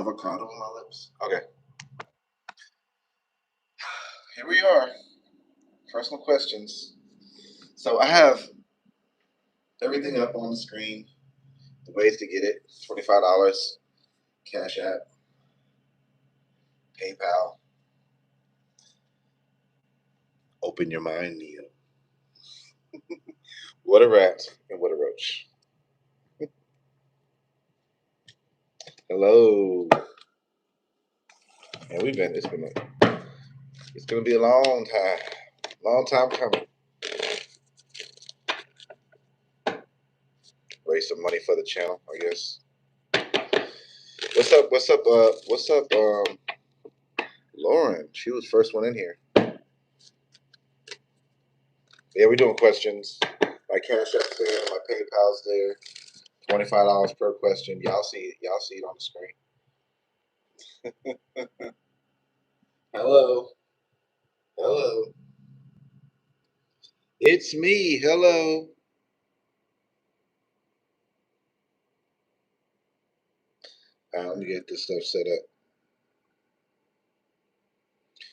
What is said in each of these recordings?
Avocado on my lips. Okay. Here we are. Personal questions. So I have everything up on the screen. The ways to get it: $25, Cash App, PayPal. Open your mind, Neo. What a rat and what a roach. Hello. And it's gonna be a long time coming. Raise some money for the channel, I guess. What's up, Lauren? She was first one in here. Yeah, we're doing questions. My Cash App's there, my PayPal's there. $25 per question. Y'all see it on the screen. Hello. Hello. It's me. Hello. Let me get this stuff set up.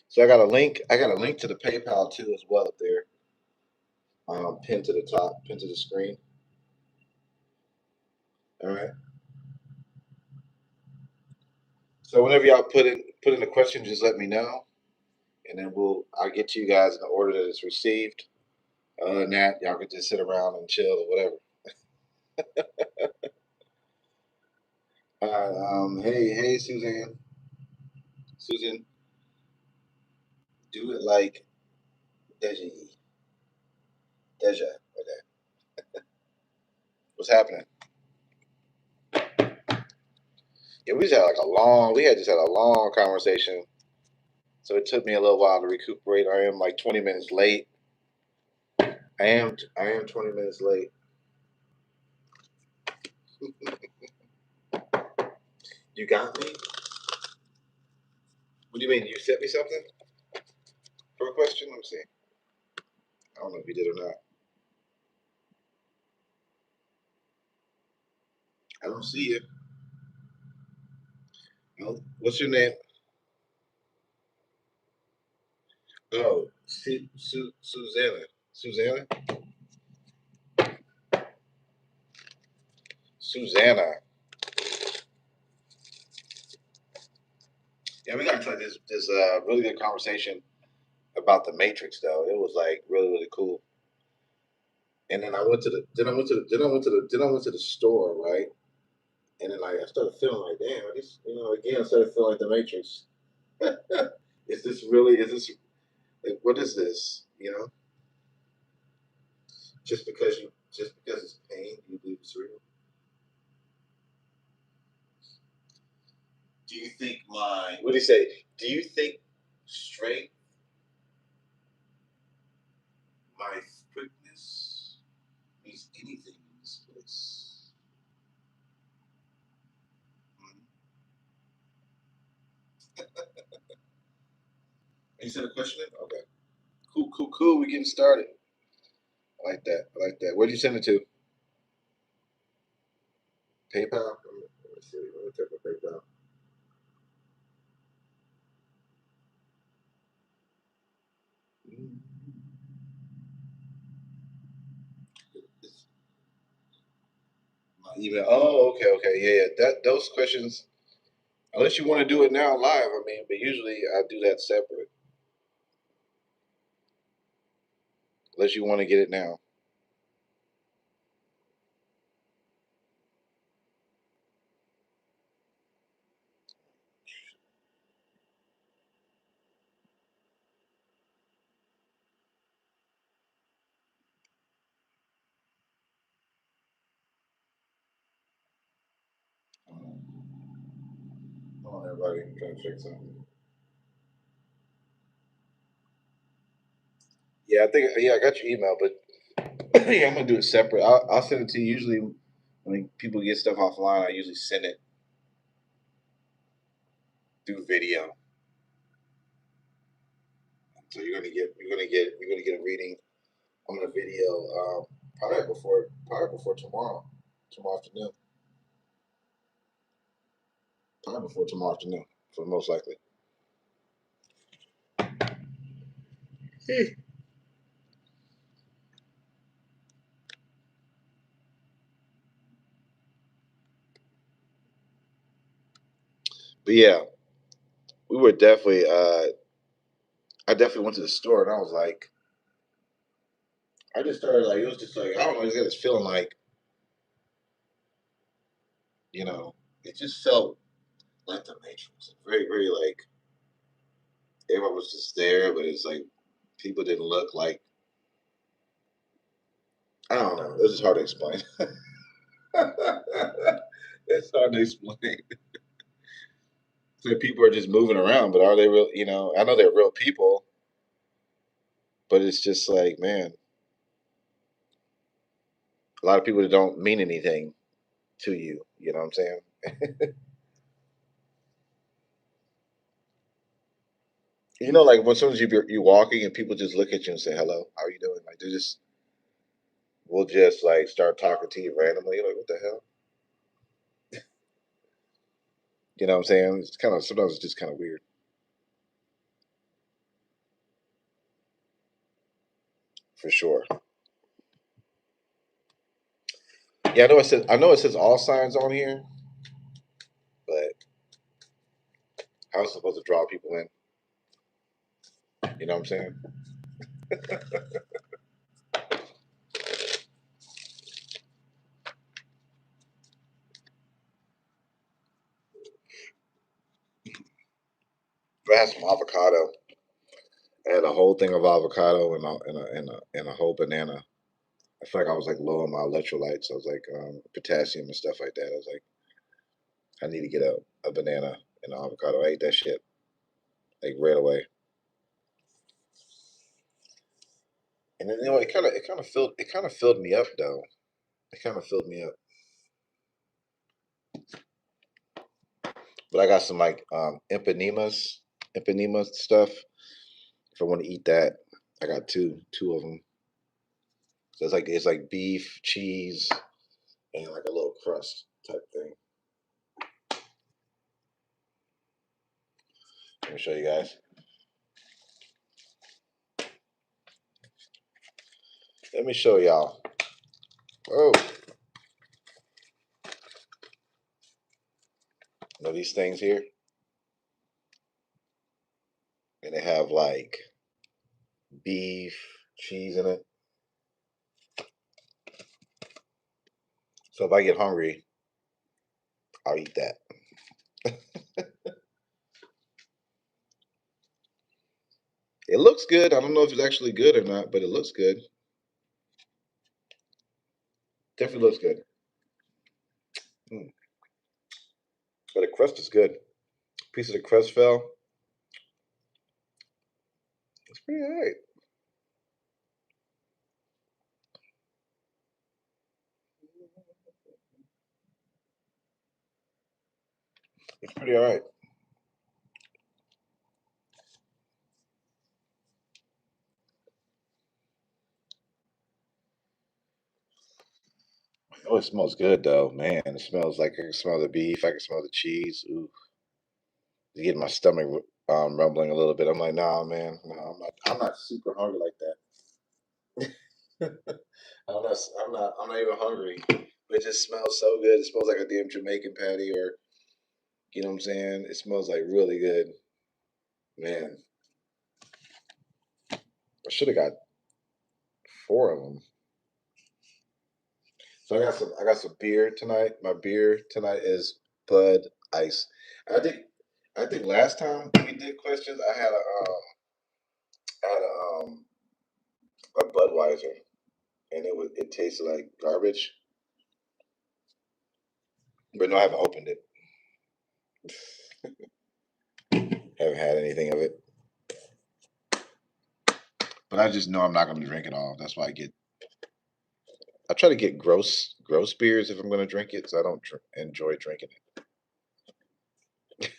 So I got a link. I got a link to the PayPal too as well up there. Pinned to the top, pinned to the screen. All right. So whenever y'all put in the question, just let me know, and then I'll get to you guys in the order that it's received. Other than that, y'all can just sit around and chill or whatever. Hey, Suzanne. Susan, do it like Deja. Deja. Okay. What's happening? Yeah, we just had a long conversation. So it took me a little while to recuperate. I am like 20 minutes late. I am 20 minutes late. You got me? What do you mean? You sent me something for a question? Let me see. I don't know if you did or not. I don't see you. Oh, what's your name? Oh, Susanna. Susanna? Susanna. Yeah, we got into like this really good conversation about the Matrix though. It was like really cool. And then I went to the store, right? And then like I started feeling like, damn, again I started feeling like the Matrix. Is this like what is this? Just because it's pain, you believe it's real. Do you think what do you say? Do you think strength, my quickness, means anything in this place? Hmm. You said a question? Okay. Cool. We getting started. I like that. Where'd you send it to? PayPal? Let me see. Let me check my PayPal. It's my email. Oh, okay. Yeah. Those questions, unless you want to do it now live, I mean, but usually I do that separate. Unless you want to get it now. Come on, everybody. I'm trying to check something. Yeah, I got your email, but yeah, I'm gonna do it separate. I'll send it to you. Usually, when people get stuff offline, I usually send it through video. So you're gonna get a reading on a video probably before tomorrow afternoon. Probably before tomorrow afternoon, for most likely. But yeah, we were definitely. I definitely went to the store and I was like, I just started like, it was just like, I don't know, I just got this feeling like, you know, it just felt like the Matrix. Very, very like everyone was just there, but it's like people didn't look like. I don't know. It was just hard to explain. It's hard to explain. So people are just moving around, but are they real? You know, I know they're real people, but it's just like, man, a lot of people that don't mean anything to you. You know what I'm saying? You know, like when soon as you walking and people just look at you and say hello, how are you doing? Like they just will just like start talking to you randomly. Like what the hell? You know what I'm saying? It's kind of sometimes it's just kind of weird for sure. Yeah, I know it says all signs on here, but how is it supposed to draw people in? You know what I'm saying? If I had some avocado. I had a whole thing of avocado and a whole banana. I feel like I was like low on my electrolytes. I was like potassium and stuff like that. I was like, I need to get a banana and an avocado. I ate that shit like right away. And then it kind of filled me up though. It kind of filled me up. But I got some like empanema stuff. If I want to eat that, I got two of them. So it's like beef, cheese, and like a little crust type thing. Let me show you guys. Let me show y'all. Oh, you know these things here, and they have like beef, cheese in it. So if I get hungry, I'll eat that. It looks good. I don't know if it's actually good or not, but it looks good. Definitely looks good. Mm. But the crust is good. Piece of the crust fell. It's pretty alright. It's pretty alright. Oh, it smells good though, man. It smells like I can smell the beef. I can smell the cheese. Ooh, it's getting my stomach rumbling a little bit. I'm like, nah, man. No, I'm not. I'm not super hungry like that. I'm not even hungry. But it just smells so good. It smells like a damn Jamaican patty, or you know what I'm saying. It smells like really good, man. I should have got four of them. So I got some beer tonight. My beer tonight is Bud Ice. I think I think last time we did questions, I had a Budweiser, and it tasted like garbage. But no, I haven't opened it. Haven't had anything of it. But I just know I'm not going to drink it all. That's why I try to get gross beers if I'm going to drink it, so I don't enjoy drinking it.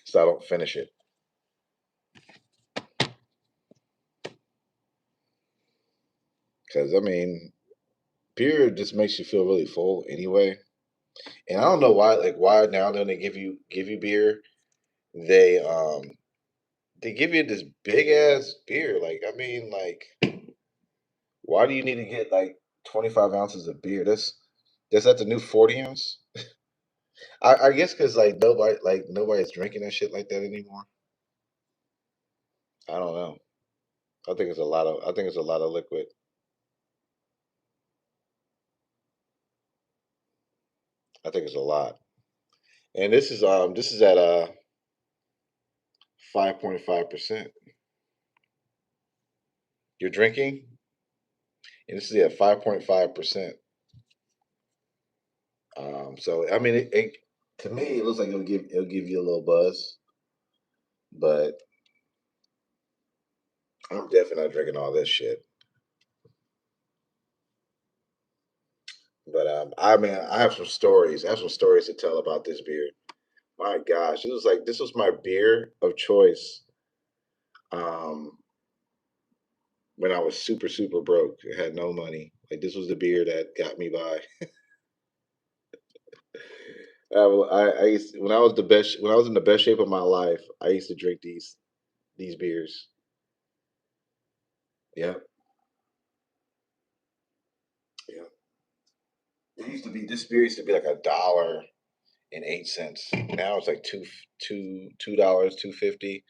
So I don't finish it. Because I mean, beer just makes you feel really full anyway. And I don't know why. Like why now then they give you beer. they they give you this big ass beer. Like, I mean, like, why do you need to get like 25 ounces of beer? That's at the new 40 ounce. I guess because nobody's drinking that shit like that anymore. I don't know. I think it's a lot of liquid. I think it's a lot. And this is at 5.5%. You're drinking, and this is at 5.5%. So I mean, to me it looks like it'll give you a little buzz, but I'm definitely not drinking all this shit. But I mean, I have some stories. I have some stories to tell about this beer. My gosh, this was my beer of choice. Um, when I was super broke, I had no money. Like, this was the beer that got me by. I used, when I was in the best shape of my life. I used to drink these beers. Yep, yep. It used to be This beer used to be like $1.08. Now it's like $2, 2.50.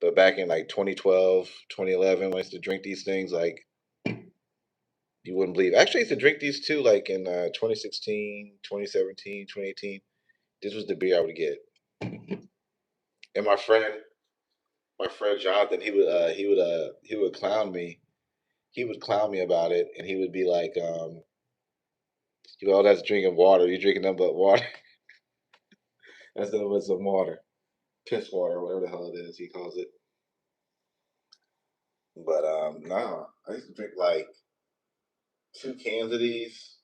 But back in like 2012, 2011, when I used to drink these things, like, you wouldn't believe. Actually, I used to drink these too, like in 2016, 2017, 2018. This was the beer I would get. And my friend Jonathan, he would clown me. He would clown me about it, and he would be like, "Oh, that's drinking water. You're drinking nothing but water. That's nothing but some water, piss water, whatever the hell it is." He calls it. But no, I used to drink like 2 cans of these,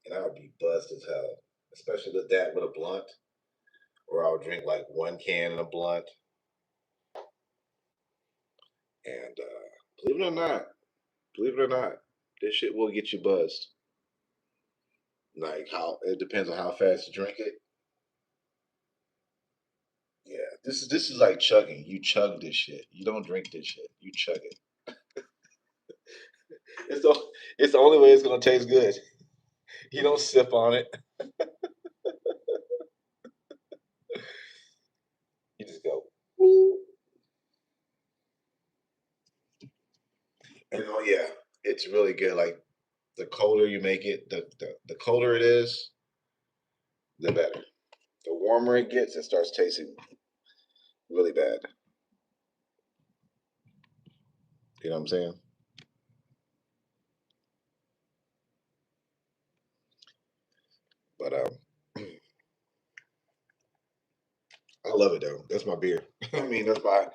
and I would be buzzed as hell. Especially with that with a blunt, or I would drink like 1 can and a blunt. And believe it or not, believe it or not, this shit will get you buzzed. Like, how it depends on how fast you drink it. Yeah, this is like chugging. You chug this shit. You don't drink this shit. You chug it. It's the it's the only way it's gonna taste good. You don't sip on it. You just go. Woo. And oh yeah, it's really good. Like, the colder you make it, the colder it is, the better. The warmer it gets, it starts tasting really bad. You know what I'm saying? But I love it though. That's my beer. I mean, that's my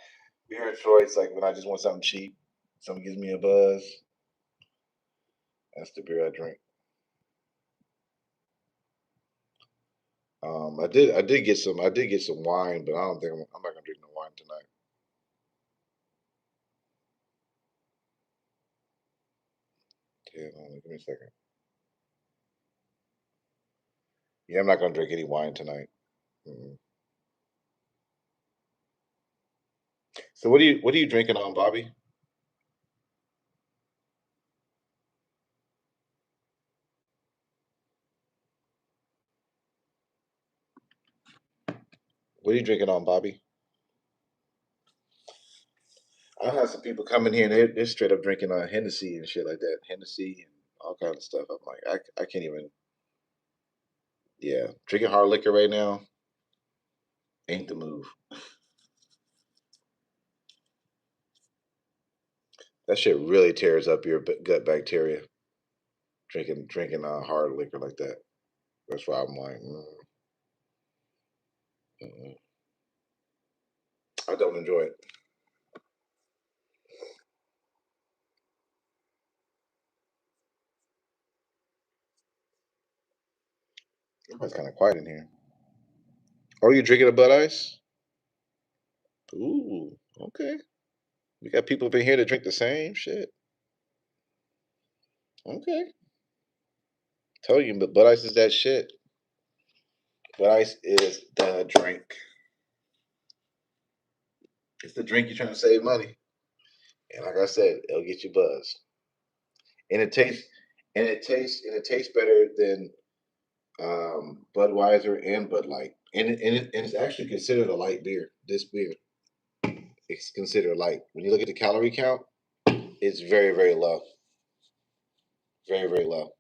beer of choice. Like, when I just want something cheap, something gives me a buzz. That's the beer I drink. I did get some wine, but I don't think I'm not gonna drink no wine tonight. Yeah, hold on, give me a second. Yeah, I'm not gonna drink any wine tonight. Mm. So what are you drinking on, Bobby? What are you drinking on, Bobby? I have some people coming here and they're straight up drinking Hennessy and shit like that. Hennessy and all kinds of stuff. I'm like, I can't even. Yeah, drinking hard liquor right now ain't the move. That shit really tears up your gut bacteria. Drinking hard liquor like that. That's why I'm like, mm. I don't enjoy it. It's kind of quiet in here. Oh, you drinking a Bud Ice? Ooh, okay. We got people up in here that drink the same shit. Okay. Tell you, but Bud Ice is that shit. Bud Ice is the drink. It's the drink you're trying to save money. And like I said, it'll get you buzzed. And it tastes better than Budweiser and Bud Light. And it's actually considered a light beer. This beer, it's considered light. When you look at the calorie count, it's very, very low. Very, very low.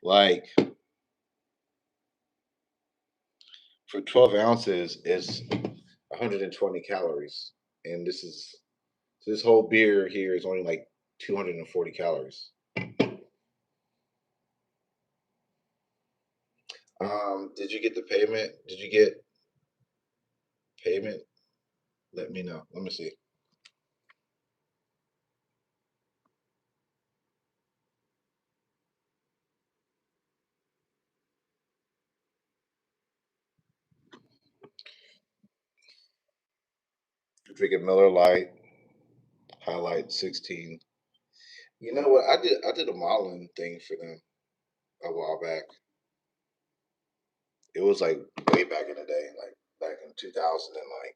Like for 12 ounces, it's 120 calories. And this whole beer here is only like 240 calories. Did you get the payment? Did you get payment? Let me know. Let me see. You're drinking Miller Lite, Highlight 16. You know what? I did a modeling thing for them a while back. It was like way back in the day, like back in 2000 and like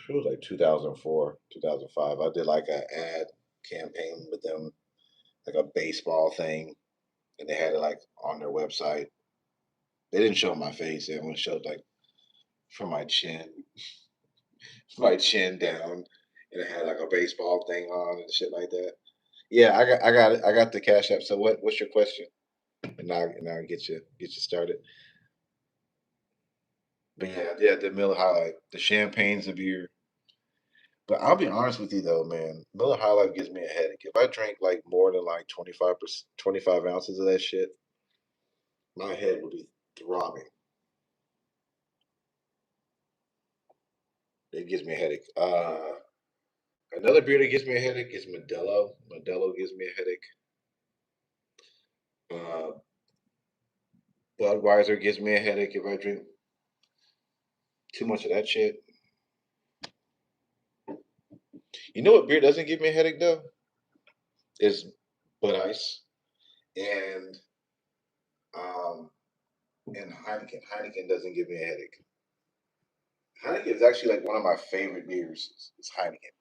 it was like 2004, 2005. I did like an ad campaign with them, like a baseball thing, and they had it like on their website. They didn't show my face; they only showed like from my chin down, and it had like a baseball thing on and shit like that. Yeah, I got it. I got the Cash App. So what's your question? And now get you started. But yeah, the Miller High the champagne's a beer. But I'll be honest with you though, man. Miller High Life gives me a headache. If I drink like more than like 25%, 25 ounces of that shit, my head will be throbbing. It gives me a headache. Another beer that gives me a headache is Modelo. Modelo gives me a headache. Uh, Budweiser gives me a headache if I drink too much of that shit. You know what beer doesn't give me a headache though? Is Bud Ice and um and Heineken. Heineken doesn't give me a headache. Heineken is actually like one of my favorite beers. Is Heineken.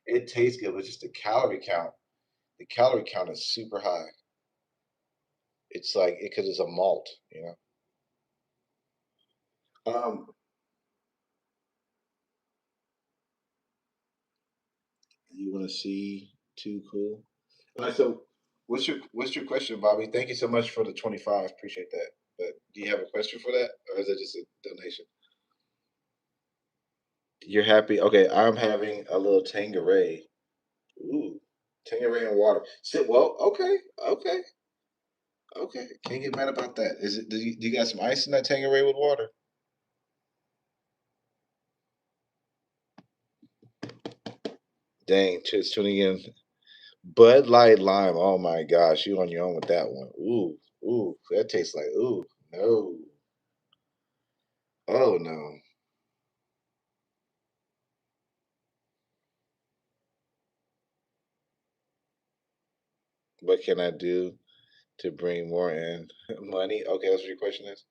It tastes good, but just the calorie count. The calorie count is super high. It's like it because it's a malt, you know. You want to see too cool? All right, so what's your question, Bobby? Thank you so much for the 25. Appreciate that. But do you have a question for that, or is it just a donation? You're happy? Okay, I'm having a little Tangeray. Ooh, Tangeray and water. Sit well. Okay, okay, okay. Can't get mad about that. Is it? Do you got some ice in that Tangeray with water? Dang, just tuning in. Bud Light Lime. Oh my gosh, you on your own with that one. Ooh, ooh, that tastes like ooh. No. Oh no. What can I do to bring more in money? Okay, that's what your question is.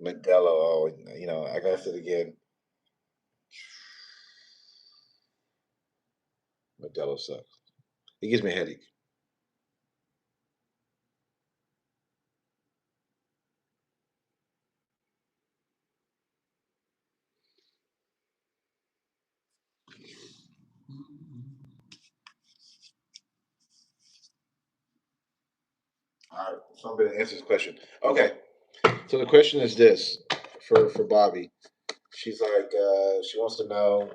Modelo. Oh, I got it again. Modelo sucks. It gives me a headache. All right, so I'm gonna answer this question. Okay, so the question is this for Bobby. She's like, she wants to know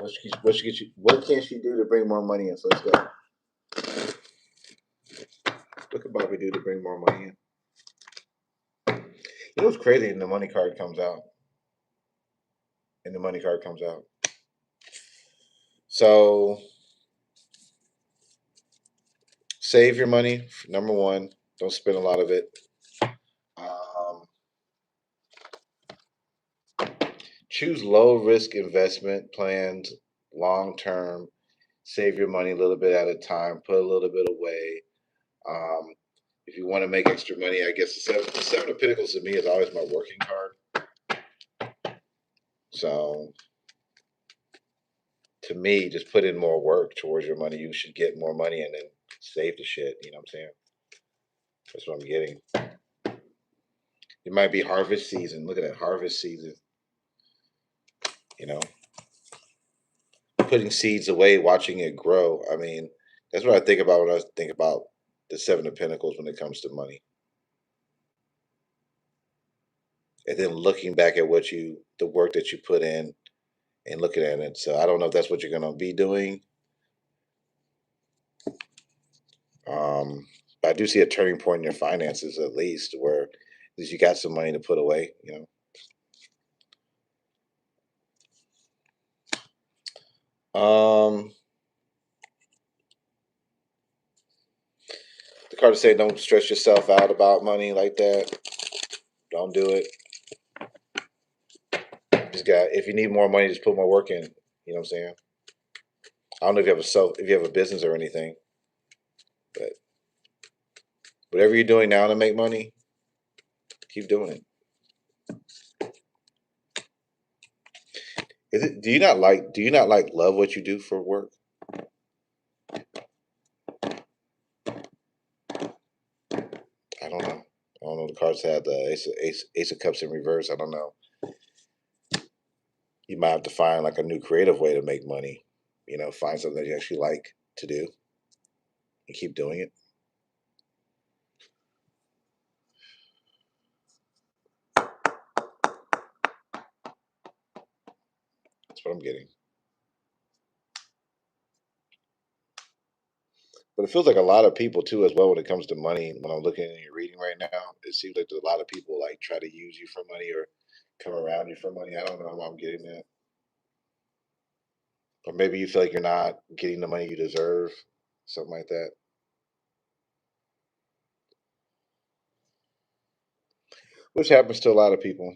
what can she do to bring more money in? So let's go. What can Bobby do to bring more money in? You know what's crazy? And the money card comes out. And the money card comes out. So save your money. Number one, don't spend a lot of it. Um, choose low risk investment plans, long term. Save your money a little bit at a time. Put a little bit away. Um, if you want to make extra money, I guess the seven of Pentacles to me is always my working card. So to me, just put in more work towards your money. You should get more money and then save the shit. You know what I'm saying? That's what I'm getting. It might be harvest season. Look at that harvest season. You know, putting seeds away, watching it grow. I mean, that's what I think about when I think about the Seven of Pentacles when it comes to money. And then looking back at the work that you put in and looking at it. So I don't know if that's what you're going to be doing. But I do see a turning point in your finances, at least, where at least you got some money to put away. Um, the card is saying don't stress yourself out about money like that. Don't do it. Just got if you need more money, just put more work in. You know what I'm saying? I don't know if you have a business or anything, but whatever you're doing now to make money, keep doing it. Do you not like love what you do for work? I don't know. I don't know. The cards had the ace of cups in reverse. I don't know. You might have to find like a new creative way to make money. Find something that you actually like to do and keep doing it. That's what I'm getting. But it feels like a lot of people too, as well, when it comes to money. When I'm looking at your reading right now, it seems like there's a lot of people like try to use you for money or come around you for money. I don't know how I'm getting that. Or maybe you feel like you're not getting the money you deserve, something like that. Which happens to a lot of people.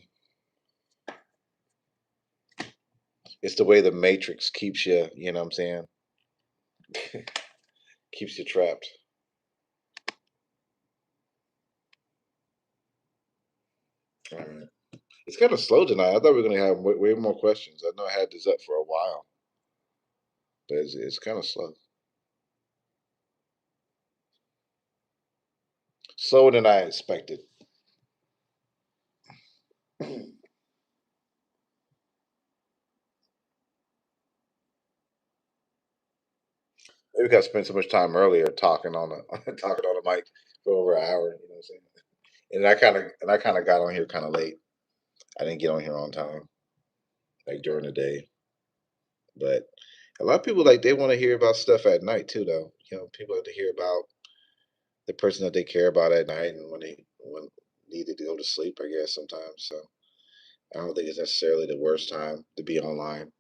It's the way the matrix keeps you, you know what I'm saying? Keeps you trapped. All right. It's kind of slow tonight. I thought we were going to have way more questions. I know I had this up for a while, but it's kind of slow. Slower than I expected. Maybe because I spent so much time earlier talking on the talking on the mic for over an hour. You know what I'm saying? And I kind of got on here kind of late. I didn't get on here on time, like during the day. But a lot of people like they want to hear about stuff at night too, though. People have to hear about the person that they care about at night and when needed to go to sleep. I guess sometimes. So I don't think it's necessarily the worst time to be online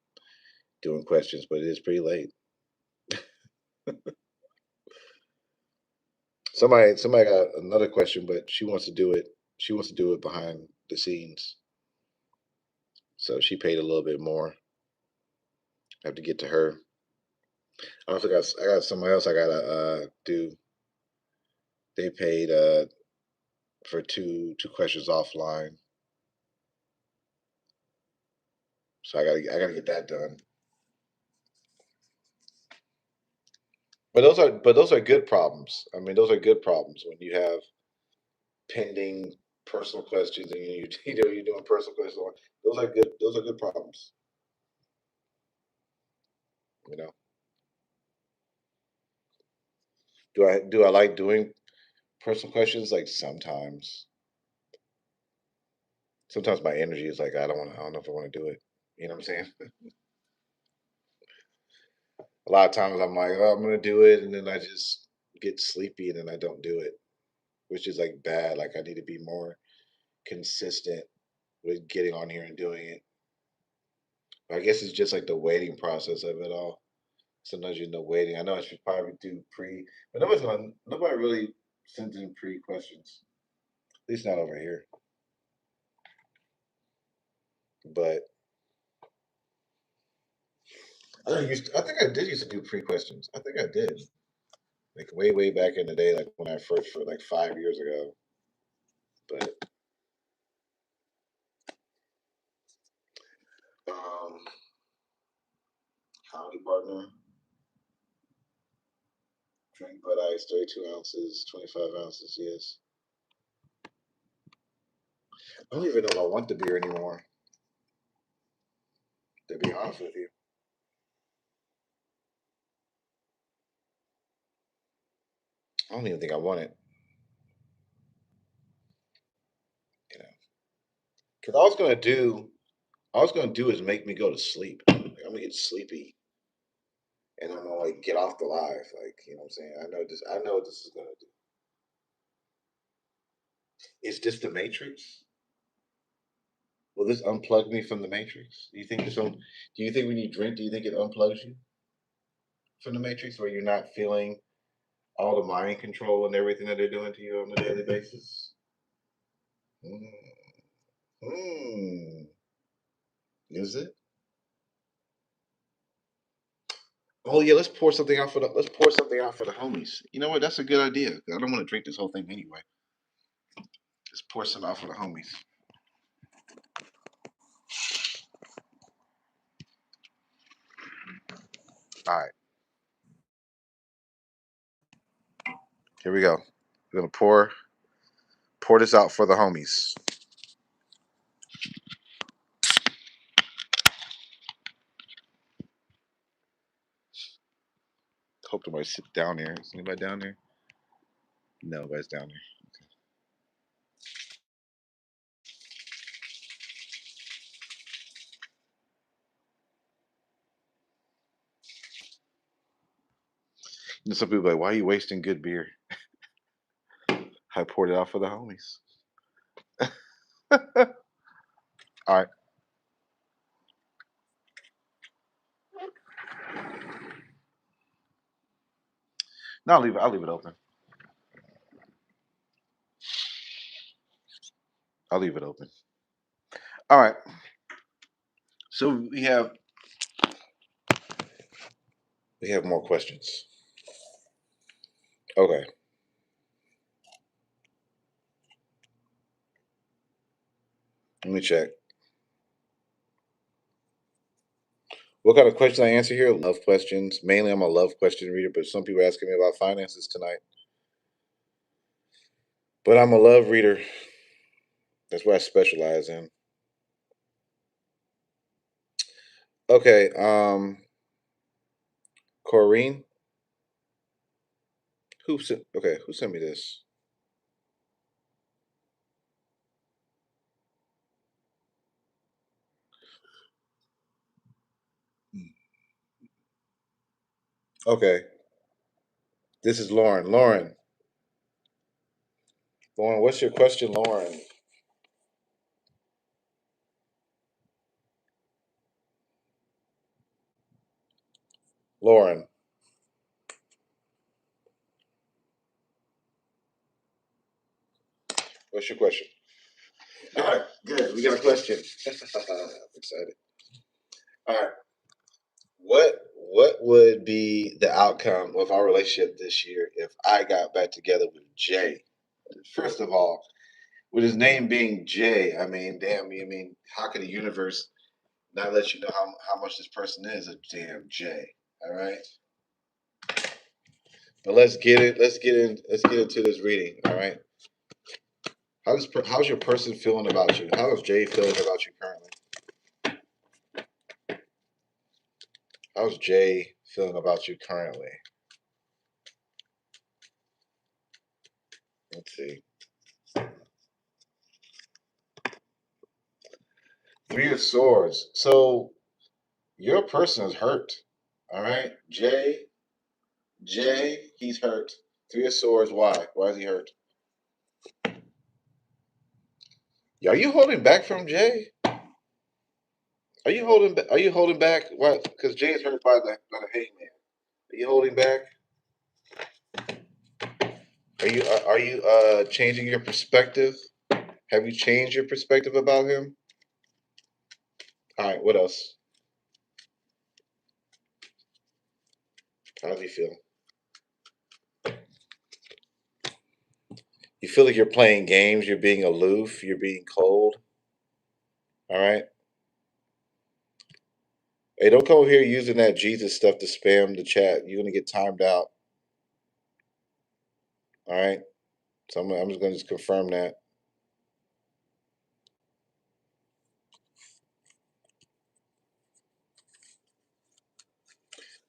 doing questions, but it is pretty late. Somebody got another question, but she wants to do it. She wants to do it behind the scenes, so she paid a little bit more. I have to get to her. I also got somebody else I gotta do. They paid for two questions offline, so I gotta get that done. But those are good problems. I mean, those are good problems when you have pending personal questions and you're doing personal questions. Those are good. Those are good problems. You know. Do I like doing personal questions? Like sometimes my energy is like I don't know if I want to do it. You know what I'm saying? A lot of times I'm like, oh, I'm gonna do it, and then I just get sleepy, and then I don't do it, which is like bad. Like I need to be more consistent with getting on here and doing it. But I guess it's just like the waiting process of it all. Sometimes waiting. I know I should probably do pre, but nobody really sends in pre questions. At least not over here. But I think I did used to do pre questions. I think I did. like way back in the day, like when I first for like 5 years ago. But um, howdy partner, drink Bud Ice, 32 ounces, 25 ounces. Yes, I don't even know if I want the beer anymore. To be honest with you, I don't even think I want it. You know, because I was gonna do is make me go to sleep. Like, I'm gonna get sleepy, and I'm gonna like get off the live. Like, you know what I'm saying? I know this. I know what this is gonna do. Is this the Matrix? Will this unplug me from the Matrix? Do you think this? Do you think when you drink, do you think it unplugs you from the Matrix, where you're not feeling all the mind control and everything that they're doing to you on a daily basis? Mm. Mm. Is it? Oh yeah, let's pour something out for the homies. You know what? That's a good idea. I don't want to drink this whole thing anyway. Let's pour some out for the homies. All right, here we go. We're gonna pour this out for the homies. Hope nobody sit down there. Is anybody down there? No, nobody's down there. You know, some people are like, why are you wasting good beer? I poured it out for the homies. All right. No, I'll leave it open. I'll leave it open. All right. So we have more questions. Okay. Let me check. What kind of questions I answer here? Love questions. Mainly, I'm a love question reader, but some people are asking me about finances tonight. But I'm a love reader. That's what I specialize in. Okay. Corrine, who sent? Okay, who sent me this? Okay, this is Lauren. Lauren, what's your question, Lauren? Lauren, what's your question? All right, good. We got a question. I'm excited. All right. What would be the outcome of our relationship this year if I got back together with Jay? First of all, with his name being Jay, I mean, damn, I mean, how could the universe not let you know how much this person is a damn Jay? All right. But let's get it. Let's get into this reading. All right. How's your person feeling about you? How is Jay feeling about you currently? How's Jay feeling about you currently? Let's see. Three of Swords. So your person is hurt. All right, Jay, he's hurt. Three of Swords. Why? Why is he hurt? Are you holding back from Jay? Are you holding? Are you holding back? What? Because Jay is hurt by the hangman. Are you holding back? Are you changing your perspective? Have you changed your perspective about him? All right. What else? How does he feel? You feel like you're playing games, you're being aloof, you're being cold. All right. Hey, don't come over here using that Jesus stuff to spam the chat. You're gonna get timed out. All right. So I'm just gonna just confirm that.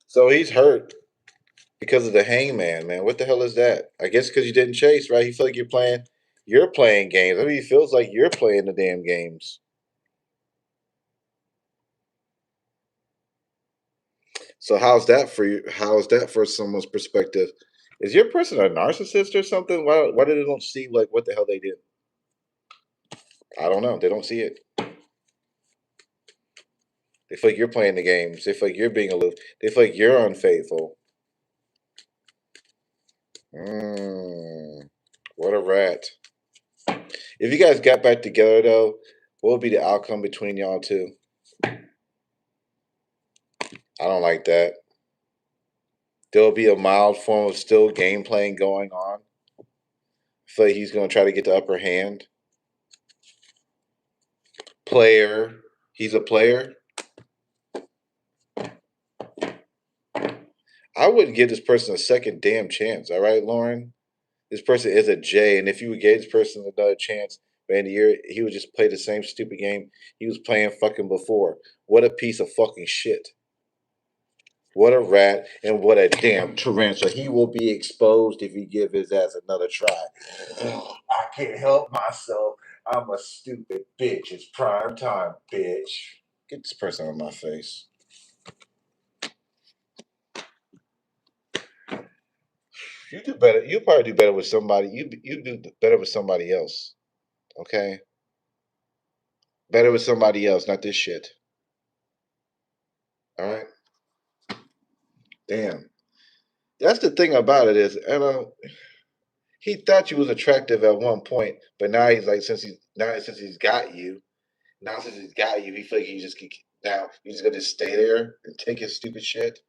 So he's hurt because of the hangman, man. What the hell is that? I guess because you didn't chase, right? You feel like you're playing games. I mean, it feels like you're playing the damn games. So how's that for you? How is that for someone's perspective? Is your person a narcissist or something? Why do they don't see like what the hell they did? I don't know. They don't see it. They feel like you're playing the games. They feel like you're being aloof. They feel like you're unfaithful. Mm, what a rat. If you guys got back together though, what would be the outcome between y'all two? I don't like that. There'll be a mild form of still game playing going on. I feel like he's gonna try to get the upper hand. Player. He's a player. I wouldn't give this person a second damn chance, all right, Lauren? This person is a J, and if you would give this person another chance, man, he would just play the same stupid game he was playing fucking before. What a piece of fucking shit. What a rat and what a damn tarantula. He will be exposed if you give his ass another try. I can't help myself. I'm a stupid bitch. It's prime time, bitch. Get this person on my face. You do better. You probably do better with somebody. You do better with somebody else. Okay, better with somebody else, not this shit. All right. Damn. That's the thing about it is, he thought you was attractive at one point, but now he's like, since he's got you, now since he's got you, he feel like now he's gonna just stay there and take his stupid shit.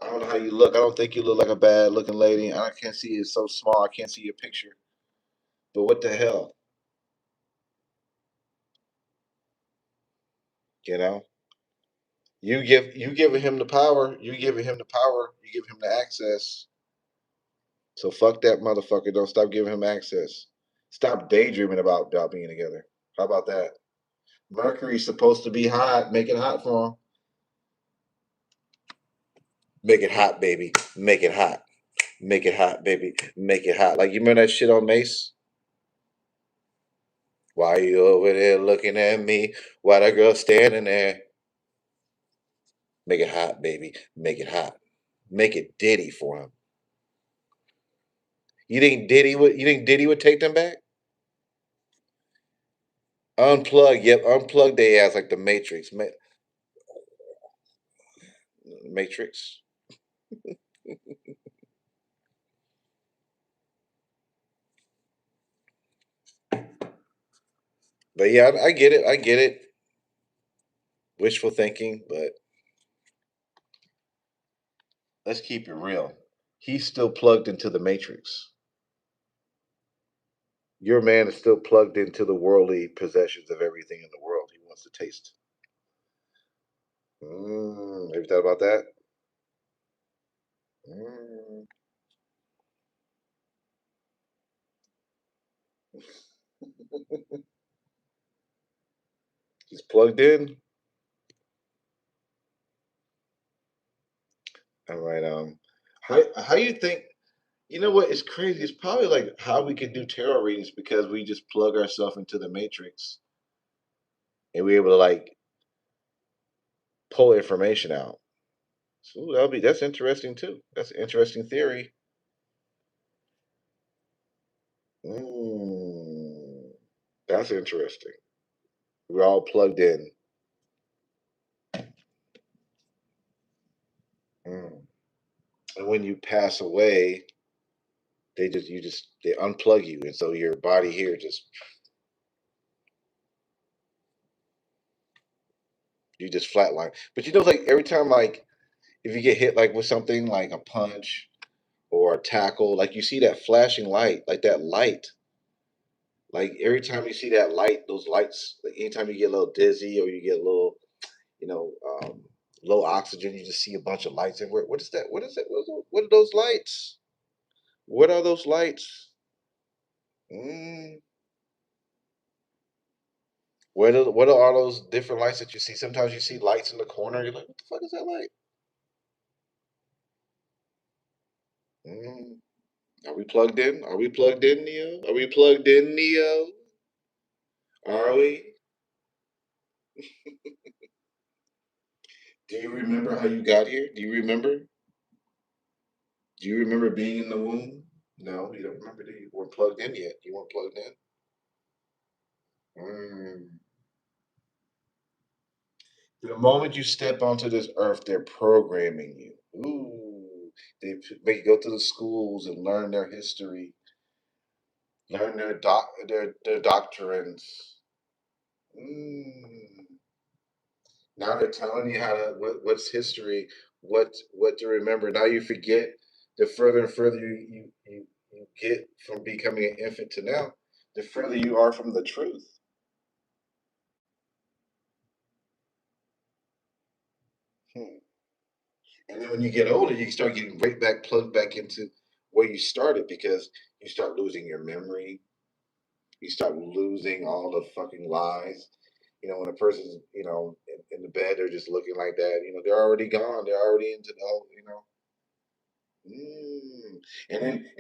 I don't know how you look. I don't think you look like a bad looking lady. I can't see it's so small. I can't see your picture. But what the hell, you know? You giving him the power. You giving him the power. You give him the access. So fuck that motherfucker. Don't stop giving him access. Stop daydreaming about being together. How about that? Mercury's supposed to be hot. Make it hot for him. Make it hot, baby. Make it hot. Make it hot, baby. Make it hot. Like you remember that shit on Mace? Why you over there looking at me? Why that girl standing there? Make it hot, baby. Make it hot. Make it Diddy for him. You think Diddy would take them back? Unplug, yep, unplug they ass like the Matrix. Matrix. But yeah, I get it. I get it. Wishful thinking, but let's keep it real. He's still plugged into the Matrix. Your man is still plugged into the worldly possessions of everything in the world he wants to taste. Have you thought about that? Mm. He's plugged in. All right. How you think? You know what? It's crazy. It's probably like how we can do tarot readings because we just plug ourselves into the matrix and we're able to like pull information out. So that's interesting too. That's an interesting theory. Mm, that's interesting. We're all plugged in. Mm. And when you pass away, they unplug you, and so your body here just you just flatline. But like every time like if you get hit like with something like a punch or a tackle. Like you see that flashing light, like that light. Like every time you see that light, those lights. Like anytime you get a little dizzy or you get a little, you know, low oxygen, you just see a bunch of lights everywhere. What is that? What is it? What are those lights? What are those lights? Mm. What are all those different lights that you see? Sometimes you see lights in the corner. You're like, what the fuck is that light? Mm. Are we plugged in? Are we plugged in, Neo? Are we plugged in, Neo? Are we? Do you remember how you got here? Do you remember? Do you remember being in the womb? No, you don't remember. You weren't plugged in yet. You weren't plugged in. Mm. The moment you step onto this earth, they're programming you. Ooh, make you go to the schools and learn their history, learn their doctrines. Mm. Now they're telling you how to what's history, what to remember. Now you forget. The further and further you get from becoming an infant to now, the further you are from the truth. Hmm. And then when you get older, you start getting right back plugged back into where you started because you start losing your memory. You start losing all the fucking lies. You know, when a person's, in the bed, they're just looking like that. You know, they're already gone. They're already into the whole, you know. Mm.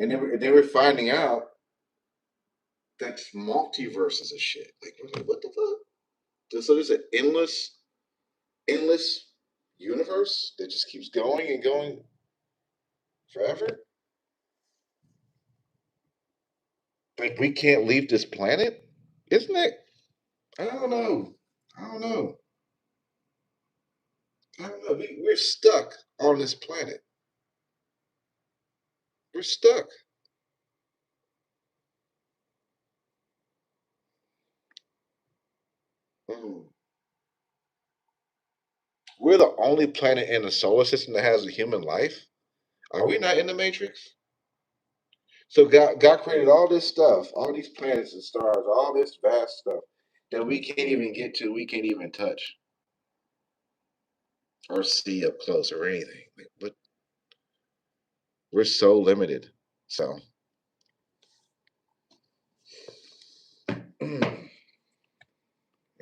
And they were finding out that multiverses of shit. Like, what the fuck? So there's an endless universe that just keeps going and going forever. Like we can't leave this planet, isn't it? I don't know. I don't know. I don't know. We're stuck on this planet. We're stuck. Mm. We're the only planet in the solar system that has a human life. Are we not in the Matrix? So God created all this stuff, all these planets and stars, all this vast stuff that we can't even get to, we can't even touch or see up close or anything. But we're so limited. So, mm,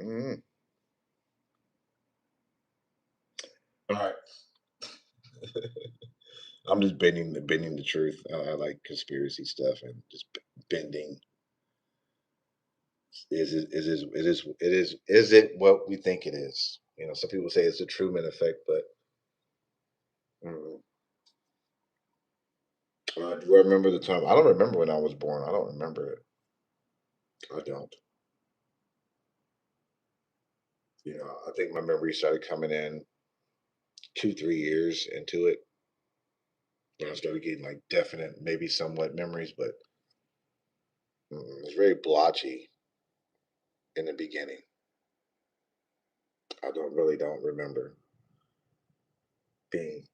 mm. All right. I'm just bending the truth. I like conspiracy stuff and just bending. Is it what we think it is? You know, some people say it's the Truman effect, but mm, do I remember the time? I don't remember when I was born. I don't remember it. I don't. You know, I think my memory started coming in 2, 3 years into it. When I started getting like definite, maybe somewhat memories, but it's very blotchy in the beginning. I don't remember being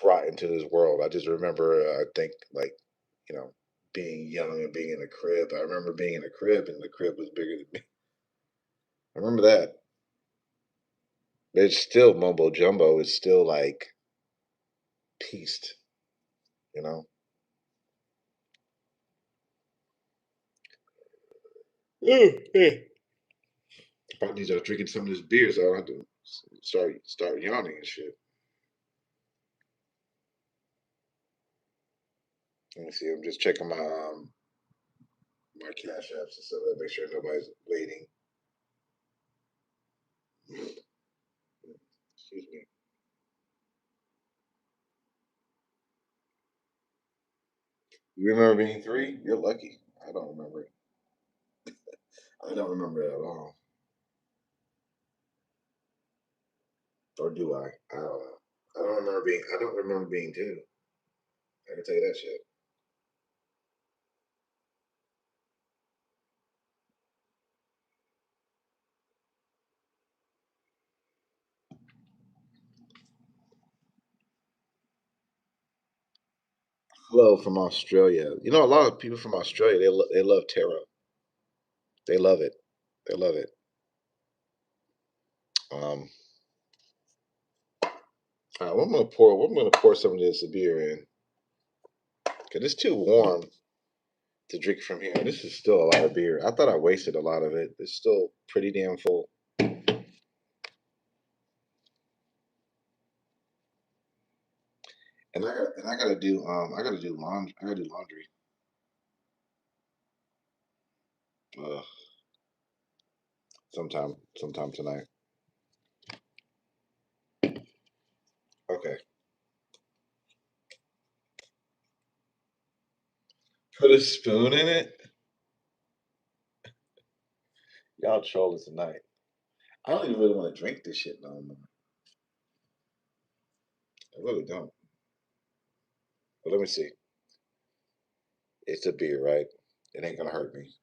brought into this world. I just remember, I think, like, you know, being young and being in a crib. I remember being in a crib and the crib was bigger than me. I remember that. It's still mumbo jumbo. It's still like pieced, you know. Probably need to start drinking some of this beer so I don't have to start yawning and shit. Let me see. I'm just checking my cash apps and stuff. Make sure nobody's waiting. Excuse me. You remember being 3? You're lucky. I don't remember it. I don't remember it at all. Or do I? I don't know. I don't remember being 2. I can tell you that shit. Hello from Australia. You know, a lot of people from Australia, they love tarot. They love it. They love it. Um, well, I'm gonna pour some of this beer in because it's too warm to drink from here. This is still a lot of beer. I thought I wasted a lot of it. It's still pretty damn full. And I gotta do laundry. I gotta do laundry. Uh, sometime tonight. Okay. Put a spoon in it. Y'all trolling tonight. I don't even really want to drink this shit no more. I really don't. But let me see. It's a beer, right? It ain't gonna hurt me.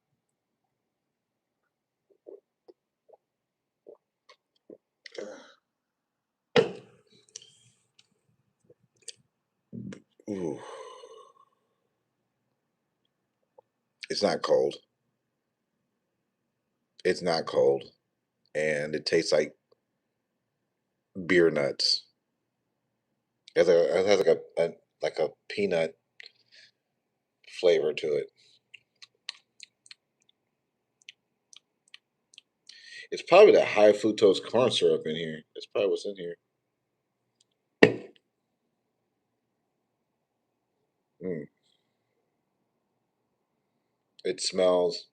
Ooh, it's not cold. It's not cold, and it tastes like beer nuts. It has like a peanut flavor to it. It's probably the high fructose corn syrup in here. That's probably what's in here. Mm. It smells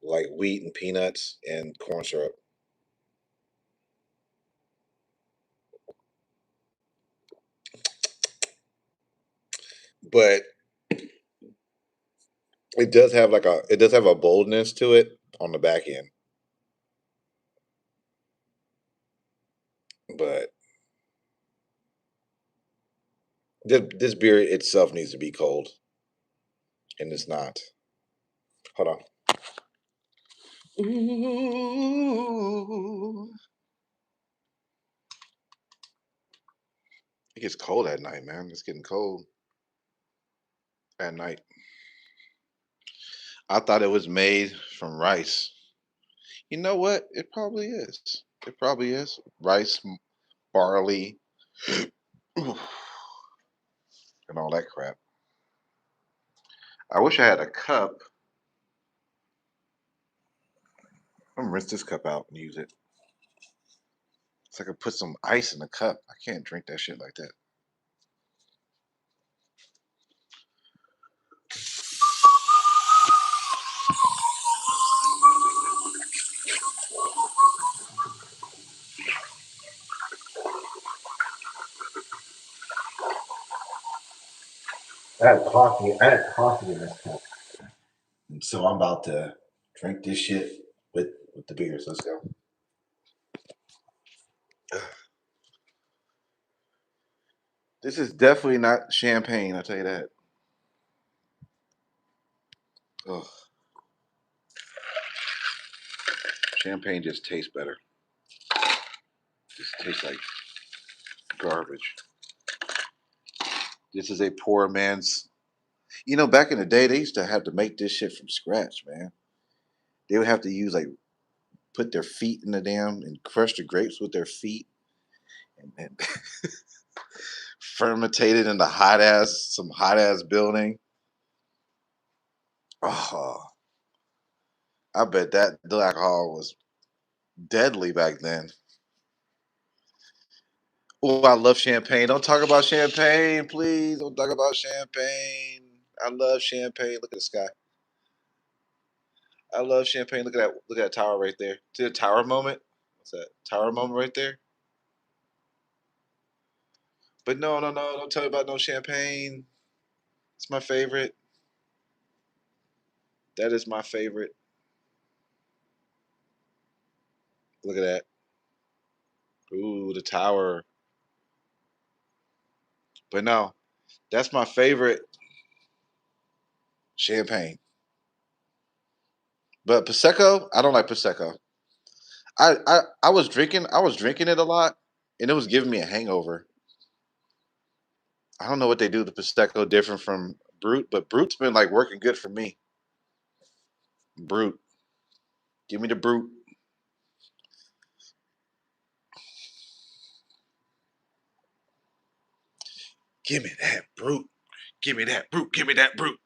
like wheat and peanuts and corn syrup, but it does have a boldness to it on the back end. But this beer itself needs to be cold, and it's not. Hold on. Ooh. It gets cold at night, man. It's getting cold at night. I thought it was made from rice. You know what? It probably is. It probably is. Rice, barley, and all that crap. I wish I had a cup. I'm gonna rinse this cup out and use it. So I could put some ice in the cup. I can't drink that shit like that. I had coffee in this cup. And so I'm about to drink this shit with the beers. Let's go. This is definitely not champagne, I'll tell you that. Ugh. Champagne just tastes better. Just tastes like garbage. This is a poor man's. You know, back in the day, they used to have to make this shit from scratch, man. They would have to use like put their feet in the damn and crush the grapes with their feet and fermentate it in the some hot ass building. Oh, I bet that the alcohol was deadly back then. Oh, I love champagne. Don't talk about champagne, please. Don't talk about champagne. I love champagne. Look at the sky. I love champagne. Look at that tower right there. See the tower moment? What's that? Tower moment right there? But no, no, no, don't tell me about no champagne. It's my favorite. That is my favorite. Look at that. Ooh, the tower. But no, that's my favorite champagne. But Prosecco, I don't like Prosecco. I was drinking it a lot and it was giving me a hangover. I don't know what they do to Prosecco different from Brute, but Brute's been like working good for me. Brute, give me the Brute. Give me that Brute. Give me that Brute. Give me that Brute.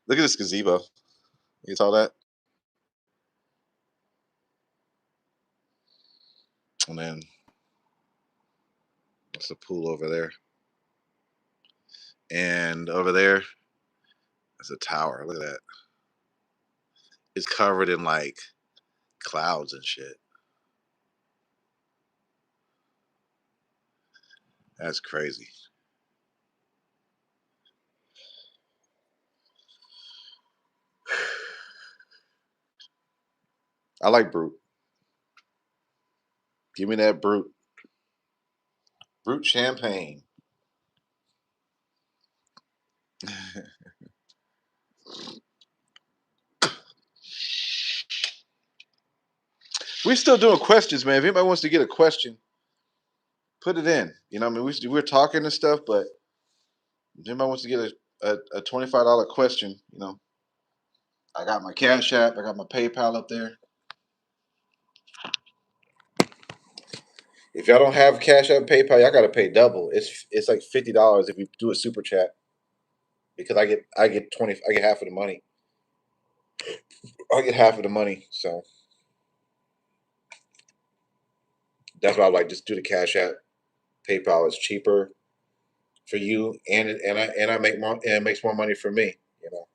Look at this gazebo. You saw that? And then that's the pool over there. And over there is a tower. Look at that. It's covered in like clouds and shit. That's crazy. I like Brute. Give me that Brute. Brute champagne. We're still doing questions, man. If anybody wants to get a question, put it in. You know, I mean, we're talking and stuff, but if anybody wants to get a $25 question, you know, I got my Cash App, I got my PayPal up there. If y'all don't have Cash App, PayPal, y'all got to pay double. It's like $50 if you do a super chat because I get half of the money. I get half of the money, so that's why I like just do the Cash App. PayPal is cheaper for you, and I make more, and it makes more money for me. You know.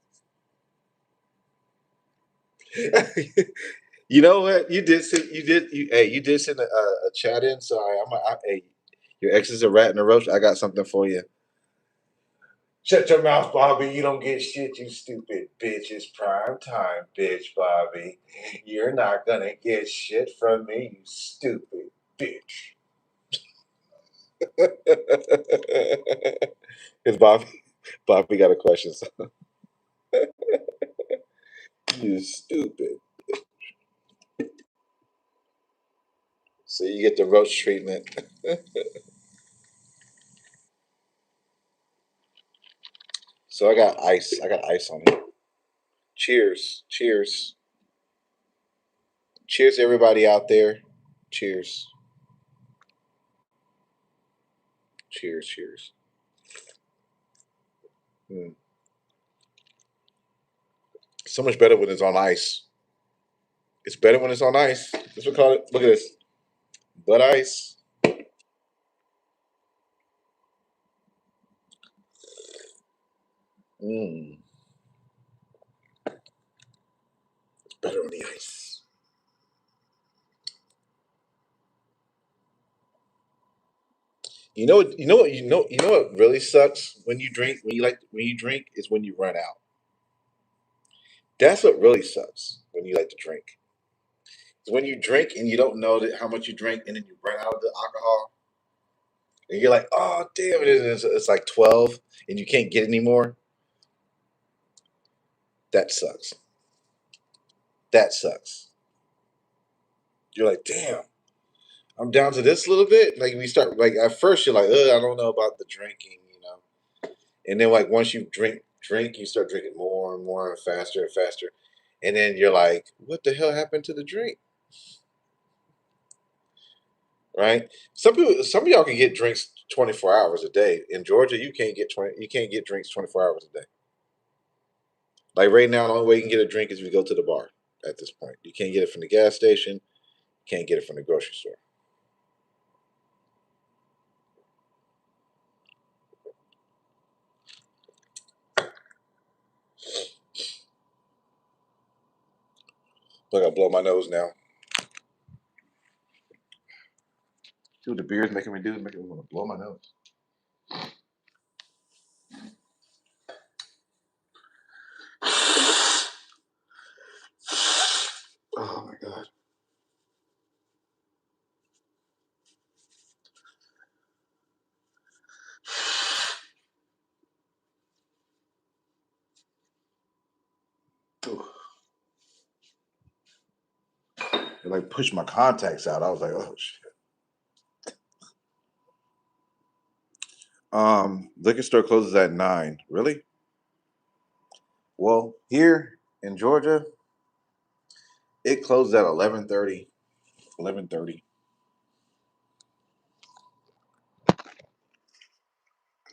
You know what? You did send a chat in. So hey, your ex is a rat in a roach. I got something for you. Shut your mouth, Bobby. You don't get shit, you stupid bitch. It's prime time, bitch, Bobby. You're not gonna get shit from me, you stupid bitch. Because Bobby got a question. So. You stupid. So you get the roach treatment. So I got ice. I got ice on it. Cheers. Cheers. Cheers, everybody out there. Cheers. Cheers. Cheers. Mm. So much better when it's on ice. It's better when it's on ice. That's what we call it. Look at this. But ice. Mm. It's better on the ice. You know what? You know what? You know. You know what really sucks when you drink. When you drink is when you run out. That's what really sucks when you like to drink. It's when you drink and you don't know how much you drink, and then you run out of the alcohol, and you're like, "Oh damn it! It's like 12, and you can't get any more." That sucks. That sucks. You're like, "Damn, I'm down to this little bit." Like we start like at first you're like, "I don't know about the drinking," you know. And then like once you drink, you start drinking more and more and faster, and then you're like, "What the hell happened to the drink?" Right? Some of y'all can get drinks 24 hours a day. In Georgia, you can't get drinks 24 hours a day. Like right now, the only way you can get a drink is if you go to the bar. At this point, you can't get it from the gas station. You can't get it from the grocery store. Look, I blow my nose now. See what the beer is making me do? It's making me want to blow my nose. Oh my god. Ooh. It like pushed my contacts out. I was like, oh shit. Liquor store closes at 9. Really? Well, here in Georgia, it closes at 11:30. 11:30.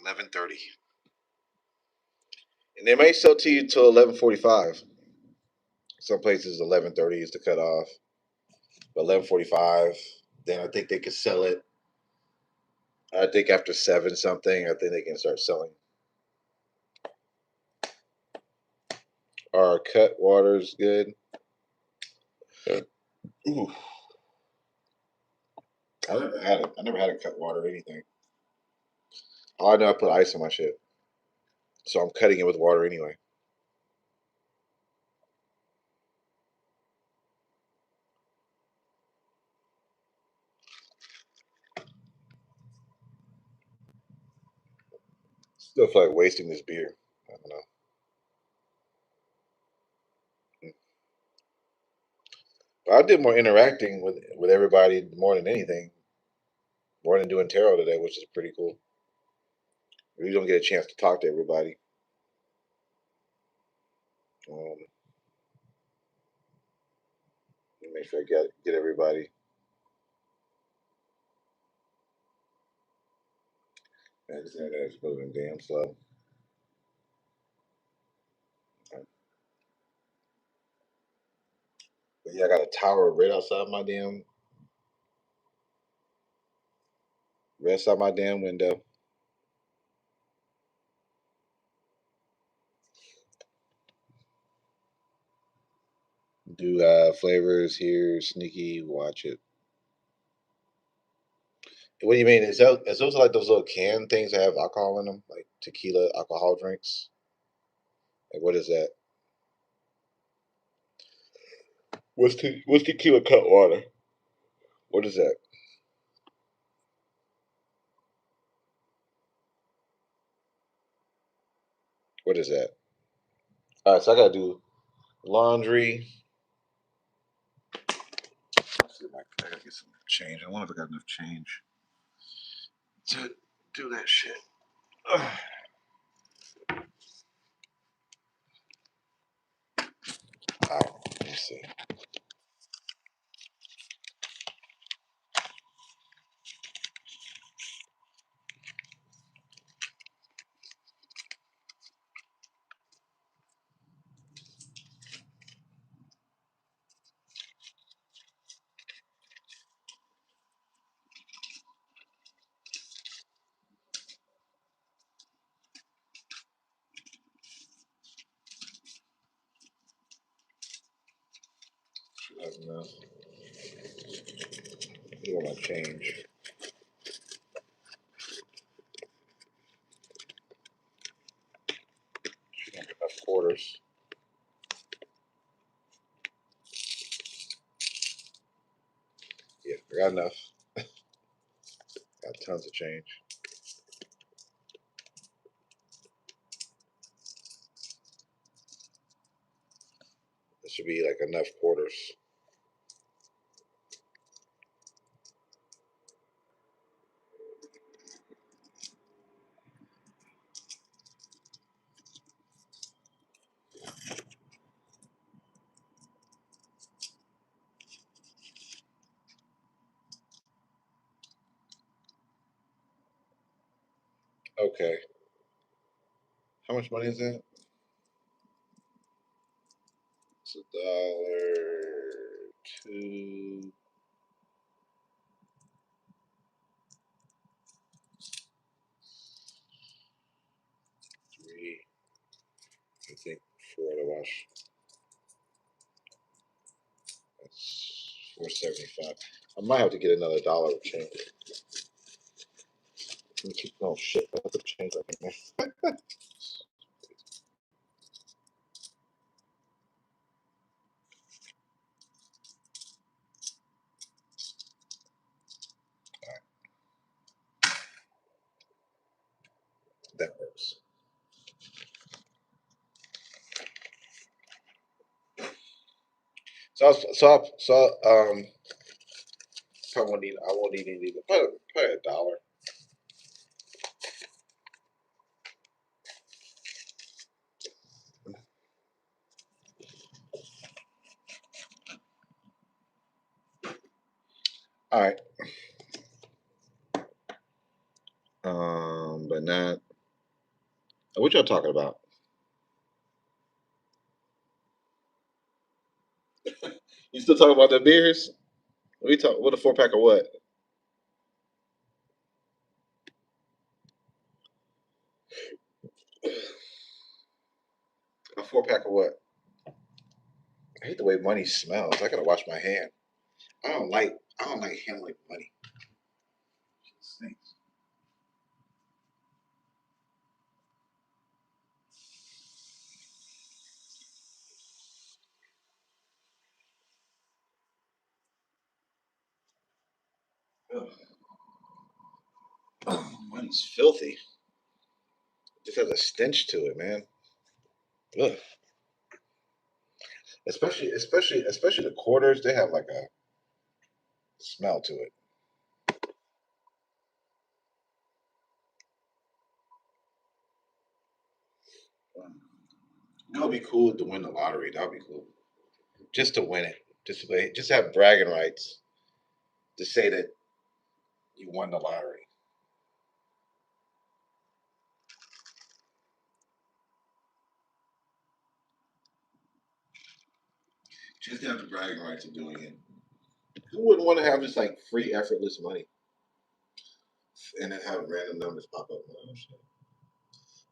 11:30. And they may sell to you till 11:45. Some places 11:30 is the cutoff. But 11:45, then I think they could sell it. I think after 7 something, I think they can start selling. Are cut waters good? Ooh, I never had it. I never had a cut water or anything. All I know, I put ice in my shit, so I'm cutting it with water anyway. Still feel like wasting this beer. I don't know. But I did more interacting with everybody more than anything, more than doing tarot today, which is pretty cool. We don't get a chance to talk to everybody. Um, Make sure I get everybody. Man, this internet is moving damn slow. But yeah, I got a tower right outside my damn window. Do flavors here, sneaky, watch it. What do you mean? Is those like those little can things that have alcohol in them, like tequila alcohol drinks? Like what is that? What's tequila cut water? What is that? What is that? All right, so I gotta do laundry. Let's see if I gotta get some change. I wonder if I got enough change to do that shit. Ugh. All right, let me see. I don't know. You want to change? Should have enough quarters. Yeah, I got enough. Got tons of change. It should be like enough quarters. Okay. How much money is that? It's $1, 2, 3. I think 4 to wash. That's 4.75. I might have to get another dollar of change. Let me keep oh shit. I have to change that thing. That works. probably won't need. I won't need any. Probably $1. All right. But not. What y'all talking about? You still talking about the beers? We talk. What a 4 pack of what? A 4 pack of what? I hate the way money smells. I gotta wash my hand. I don't like. I don't like handling money. It stinks. Ugh. Money's filthy. It just has a stench to it, man. Ugh. Especially the quarters. They have like a smell to it. That would be cool to win the lottery. That would be cool. Just to win it. Just have bragging rights to say that you won the lottery. Just to have the bragging rights of doing it. Who wouldn't want to have just like free, effortless money and then have random numbers pop up?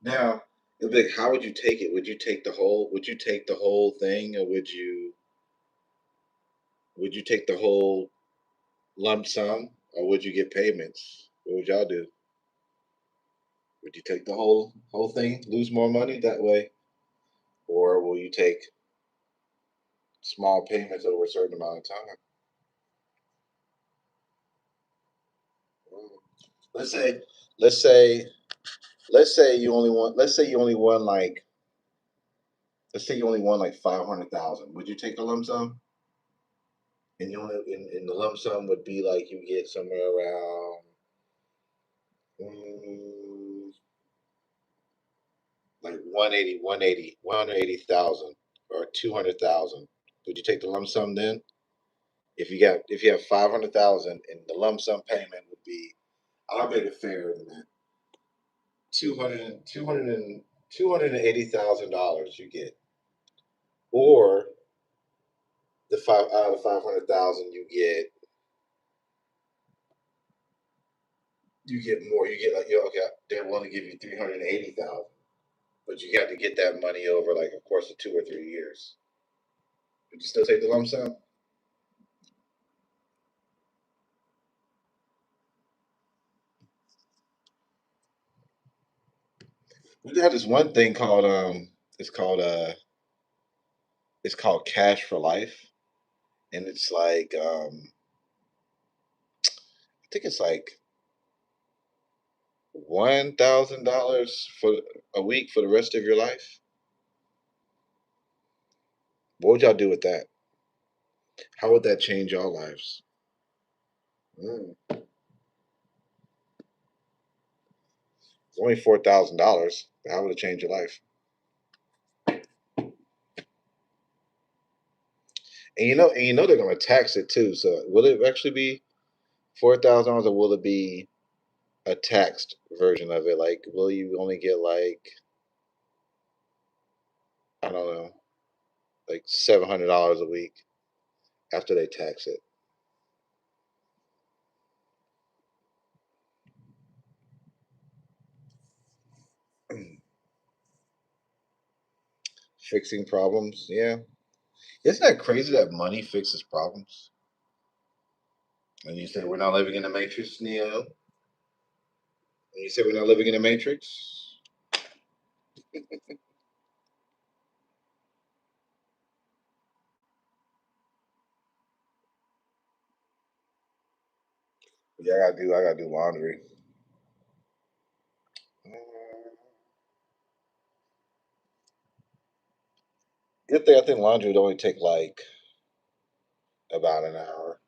Now, it'd be like, how would you take it? Would you take the whole? Would you take the whole thing, or would you? Would you take the whole lump sum, or would you get payments? What would y'all do? Would you take the whole thing, lose more money that way, or will you take small payments over a certain amount of time? Let's say, let's say, let's say you only won. Let's say you only won like. Let's say you only won like 500,000. Would you take a lump sum? And you only in the lump sum would be like you get somewhere around mm, like 180,000 or 200,000. Would you take the lump sum then? If you have 500,000 and the lump sum payment would be, I'll make it fairer than that. 280,000 you get, or the five out of 500,000 you get more. You get like okay, they're willing to give you 380,000, but you got to get that money over like a course of 2 or 3 years. Would you still take the lump sum? We have this one thing called it's called uh it's called Cash for Life, and it's like I think it's like $1,000 for a week for the rest of your life. What would y'all do with that? How would that change your lives? Mm. It's only $4,000. How would it change your life? And you know they're gonna tax it too. So will it actually be $4,000, or will it be a taxed version of it? Like, will you only get like I don't know, like $700 a week after they tax it? Fixing problems, yeah. Isn't that crazy that money fixes problems? And you say we're not living in a matrix, Neo. And you say we're not living in a matrix. Yeah, I gotta do laundry. Good thing I think laundry would only take like About an hour.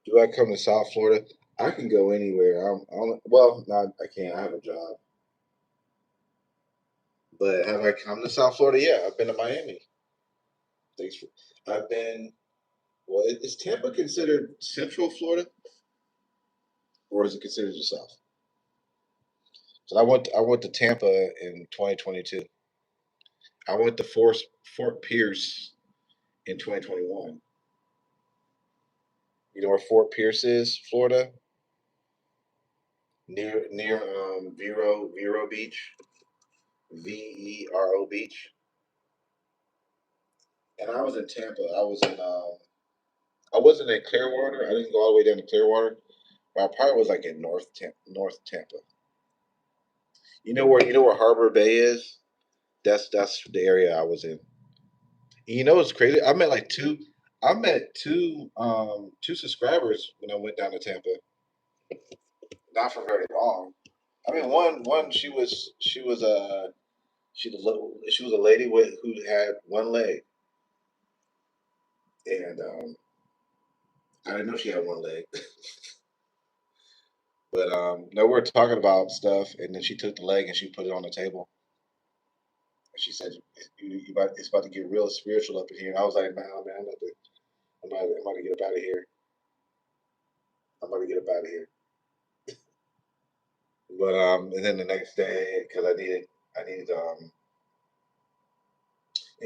Do I come to South Florida? I can go anywhere. Well, no, I can't. I have a job. But have I come to South Florida? Yeah, I've been to Miami. Thanks for. I've been. Well, is Tampa considered Central Florida, or is it considered the South? So I went to Tampa in 2022. I went to Fort Pierce in 2021. You know where Fort Pierce is, Florida, near Vero Beach, Vero Beach. And I was in Tampa. I wasn't in Clearwater. I didn't go all the way down to Clearwater, but I probably was like in North Tampa. You know where Harbor Bay is? That's the area I was in. And you know what's crazy? I met two subscribers when I went down to Tampa. Not for very long. I mean, one she was a lady who had one leg, and I didn't know she had one leg. But no, we were talking about stuff, and then she took the leg and she put it on the table, and she said, it's about to get real spiritual up in here." And I was like, "Nah, man, I'm about to get up out of here. I'm about to get up out of here." But and then the next day, because I needed and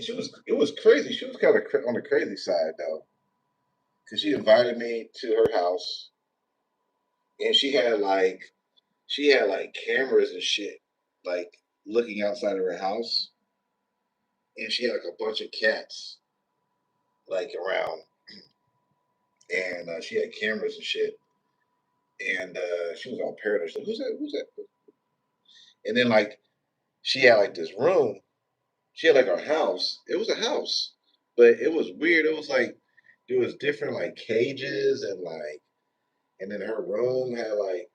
it was crazy. She was kind of on the crazy side though, because she invited me to her house, and she had like cameras and shit, like looking outside of her house, and she had like a bunch of cats like around, and she had cameras and shit, and she was all paranoid. She's like, "Who's that? Who's that?" And then like she had like this room. She had like her house. It was a house, but it was weird. It was like there was different like cages and then her room had like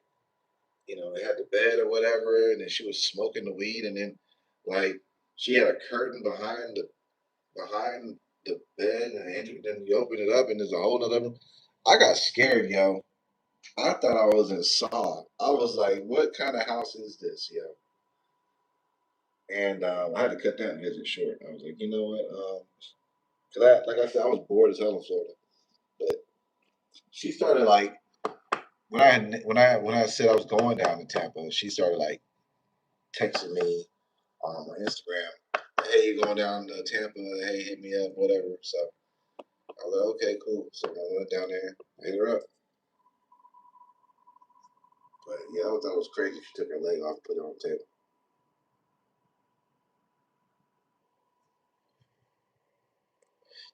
it had the bed or whatever, and then she was smoking the weed, and then like she had a curtain behind the bed, and then you open it up, and there's a whole other room. I got scared, yo. I thought I was in Saw. I was like, "What kind of house is this, yo?" And I had to cut that visit short. I was like, "You know what?" Cause like I said, I was bored as hell in Florida. But she started like when I said I was going down to Tampa, she started like texting me on my Instagram. "Hey, you going down to Tampa? Hey, hit me up, whatever." So I was like, "Okay, cool." So I went down there, I hit her up. But yeah, I thought it was crazy. She took her leg off and put it on the table.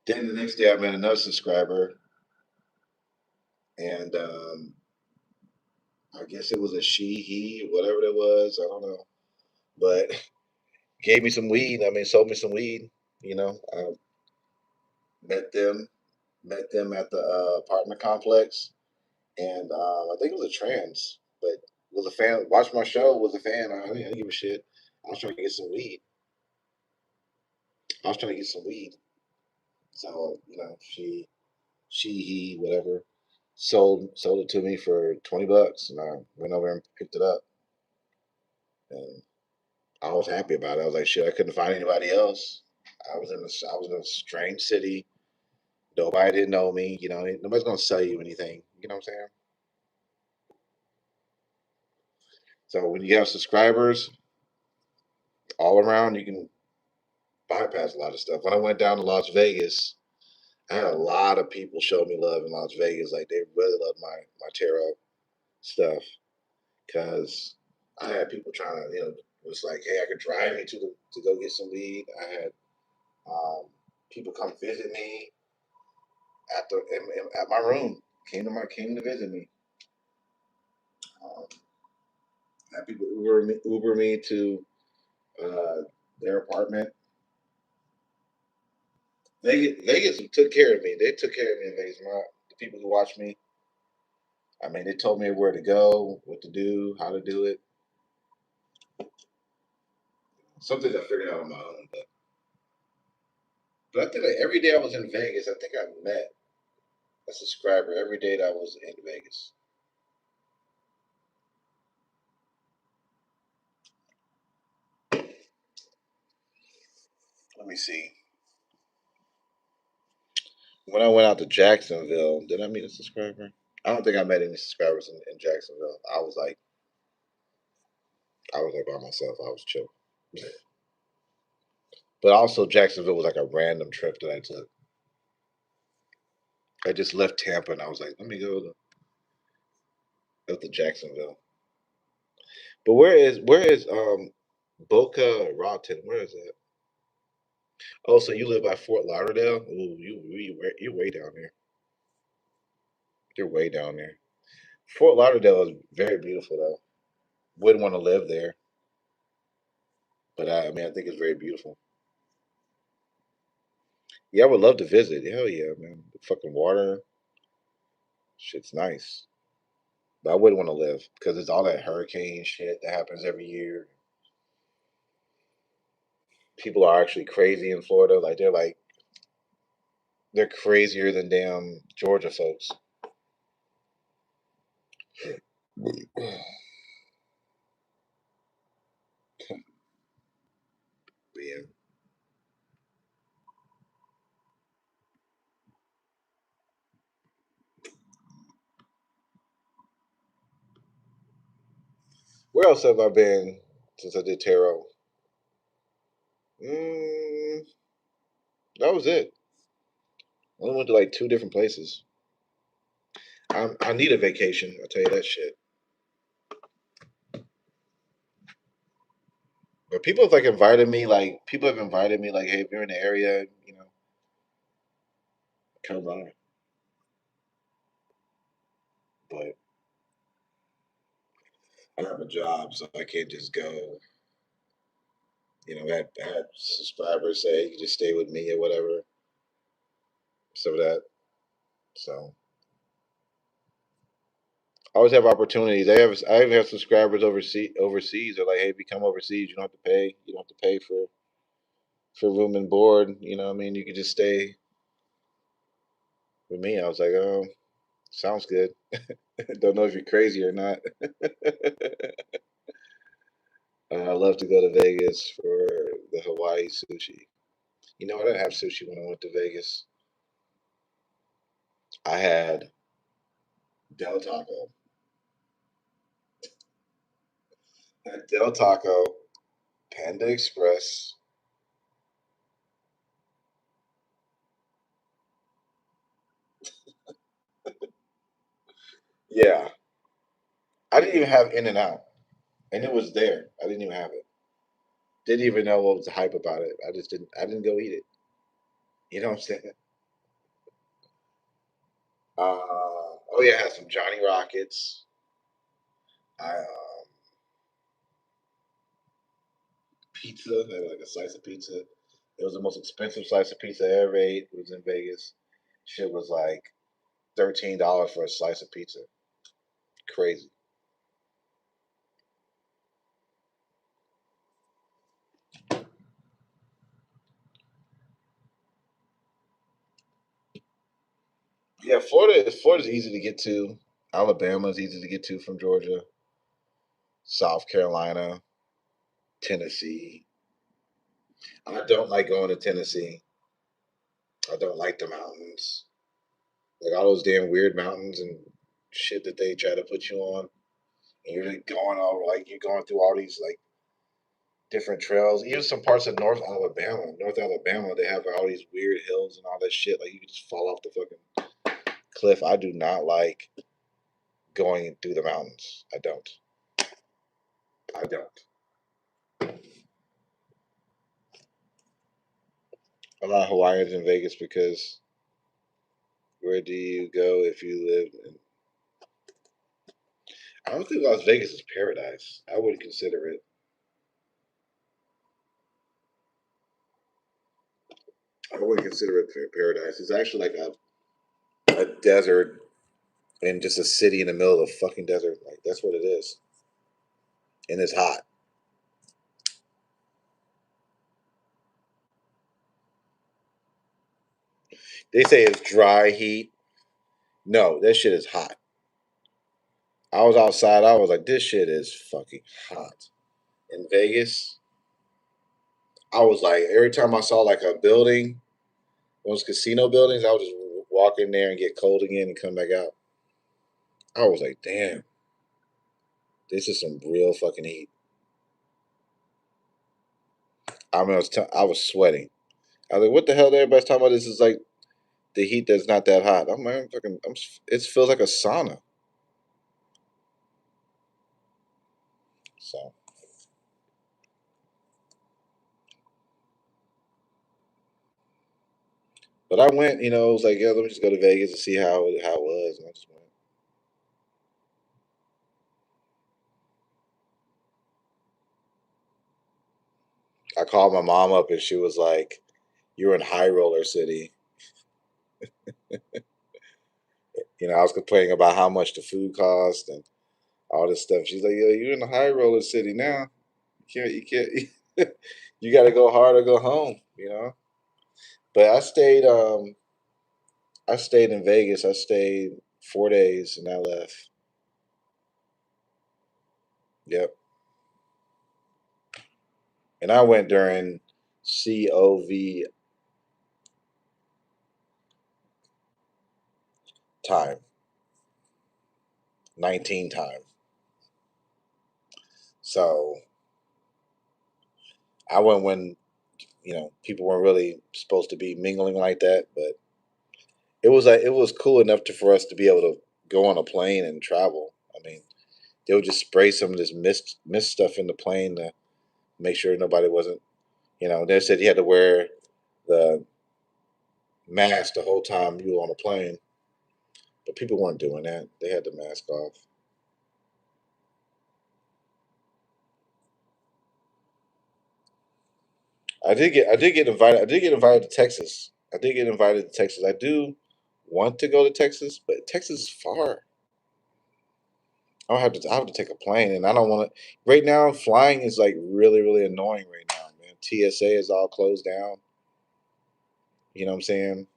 Then the next day, I met another subscriber, and I guess it was a she, he, whatever it was. I don't know, but gave me some weed. I mean, sold me some weed. I met them, met them at the apartment complex, and I think it was a trans, but was a fan. Watched my show. Was a fan. I didn't give a shit. I was trying to get some weed. I was trying to get some weed. So he, whatever, sold it to me for $20, and I went over and picked it up, and I was happy about it. I was like, shit, I couldn't find anybody else. I was in a strange city. Nobody didn't know me. Nobody's gonna sell you anything. You know what I'm saying? So when you have subscribers all around, you can bypass a lot of stuff. When I went down to Las Vegas, I had a lot of people show me love in Las Vegas. Like they really loved my tarot stuff because I had people trying to, was like, hey, I could drive you to go get some weed. I had people come visit me at my room. Came to visit me. Um, had people Uber me to uh, their apartment. Vegas took care of me. They took care of me in Vegas. The people who watch me. I mean, they told me where to go, what to do, how to do it. Some things I figured out on my own, but But I think like every day I was in Vegas, I think I met a subscriber every day that I was in Vegas. Let me see. When I went out to Jacksonville, did I meet a subscriber? I don't think I met any subscribers in Jacksonville. I was like by myself. I was chill. But also Jacksonville was like a random trip that I took. I just left Tampa and I was like, let me go to Jacksonville. But where is Boca Raton? Where is that? Oh, so you live by Fort Lauderdale? Ooh, you're way down there. You're way down there. Fort Lauderdale is very beautiful though. Wouldn't want to live there, but I mean I think it's very beautiful. Yeah, I would love to visit. Hell yeah, man. The fucking water, shit's nice. But I wouldn't want to live because it's all that hurricane shit that happens every year. People are actually crazy in Florida. Like they're crazier than damn Georgia folks. But yeah. Where else have I been since I did tarot? Mm, that was it. I only went to like two different places. I need a vacation. I'll tell you that shit. But people have invited me, like, hey, if you're in the area, come by. But I have a job, so I can't just go. I had subscribers say you can just stay with me or whatever. So that, so I always have opportunities. I even have subscribers overseas. Overseas, they're like, hey, if you come overseas, you don't have to pay. You don't have to pay for room and board. You know, what I mean, you could just stay with me. I was like, oh, sounds good. Don't know if you're crazy or not. I love to go to Vegas for the Hawaii sushi. You know, I didn't have sushi when I went to Vegas. I had Del Taco. I had Del Taco, Panda Express. Yeah, I didn't even have In and Out, and it was there. I didn't even have it. Didn't even know what was the hype about it. I just didn't. I didn't go eat it. You know what I'm saying? Oh yeah, I had some Johnny Rockets. Pizza. I had like a slice of pizza. It was the most expensive slice of pizza I ever ate. It was in Vegas. Shit was like $13 for a slice of pizza. Crazy. Yeah, Florida's easy to get to. Alabama's easy to get to from Georgia. South Carolina, Tennessee. I don't like going to Tennessee. I don't like the mountains. Like all those damn weird mountains and shit that they try to put you on. And you're like going all like you're going through all these like different trails. Even some parts of North Alabama. North Alabama, they have all these weird hills and all that shit. Like you can just fall off the fucking cliff. I do not like going through the mountains. I don't. I don't. A lot of Hawaiians in Vegas because where do you go if you live in? I don't think Las Vegas is paradise. I wouldn't consider it. I wouldn't consider it paradise. It's actually like a desert and just a city in the middle of the fucking desert. Like that's what it is, and it's hot. They say it's dry heat. No, that shit is hot. I was outside. I was like, this shit is fucking hot. In Vegas, I was like, every time I saw like a building, those casino buildings, I would just walk in there and get cold again and come back out. I was like, damn, this is some real fucking heat. I mean, I was sweating. I was like, what the hell? Everybody's talking about this is like the heat that's not that hot. I'm like, it feels like a sauna. So, but I went. It was like, yeah, let me just go to Vegas and see how it was. And I just went. I called my mom up and she was like, "You're in High Roller City." I was complaining about how much the food cost and all this stuff. She's like, "Yo, you're in the High Roller City now. You can't. You got to go hard or go home." But I stayed in Vegas. I stayed 4 days and I left. Yep. And I went during COVID time, 19 time. So I went when people weren't really supposed to be mingling like that, but it was cool enough for us to be able to go on a plane and travel. I mean, they would just spray some of this mist stuff in the plane to make sure nobody wasn't. They said you had to wear the mask the whole time you were on a plane, but people weren't doing that. They had the mask off. I did get invited. I did get invited to Texas. I did get invited to Texas. I do want to go to Texas, but Texas is far. I have to take a plane, and I don't want to. Right now, flying is like really, really annoying right now, man. TSA is all closed down. You know what I'm saying?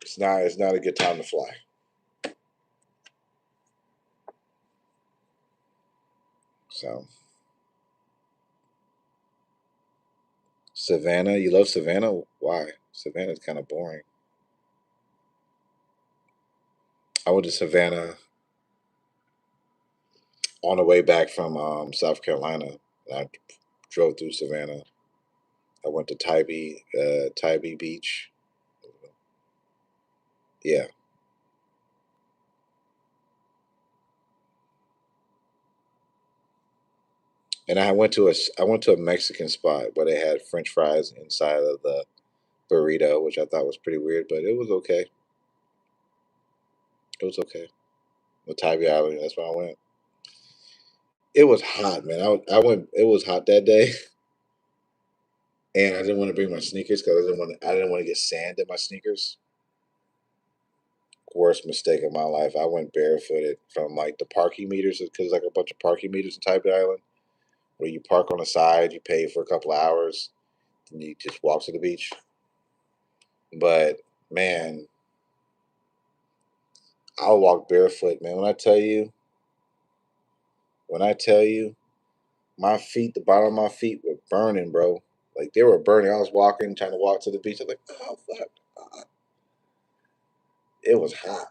It's not a good time to fly. So Savannah, you love Savannah? Why? Savannah's kind of boring. I went to Savannah on the way back from South Carolina. And I drove through Savannah. I went to Tybee Beach. Yeah, and I went to a Mexican spot where they had French fries inside of the burrito, which I thought was pretty weird, but it was okay. It was okay. The Tybee Island, that's where I went. It was hot, man. I went. It was hot that day, and I didn't want to bring my sneakers because I didn't want to get sand in my sneakers. Worst mistake of my life. I went barefooted from like the parking meters because like a bunch of parking meters in Tybee Island where you park on the side, you pay for a couple of hours, and you just walk to the beach. But man, I'll walk barefoot, man. When I tell you, my feet, the bottom of my feet were burning, bro. Like they were burning. I was walking, trying to walk to the beach. I was like, oh fuck, it was hot.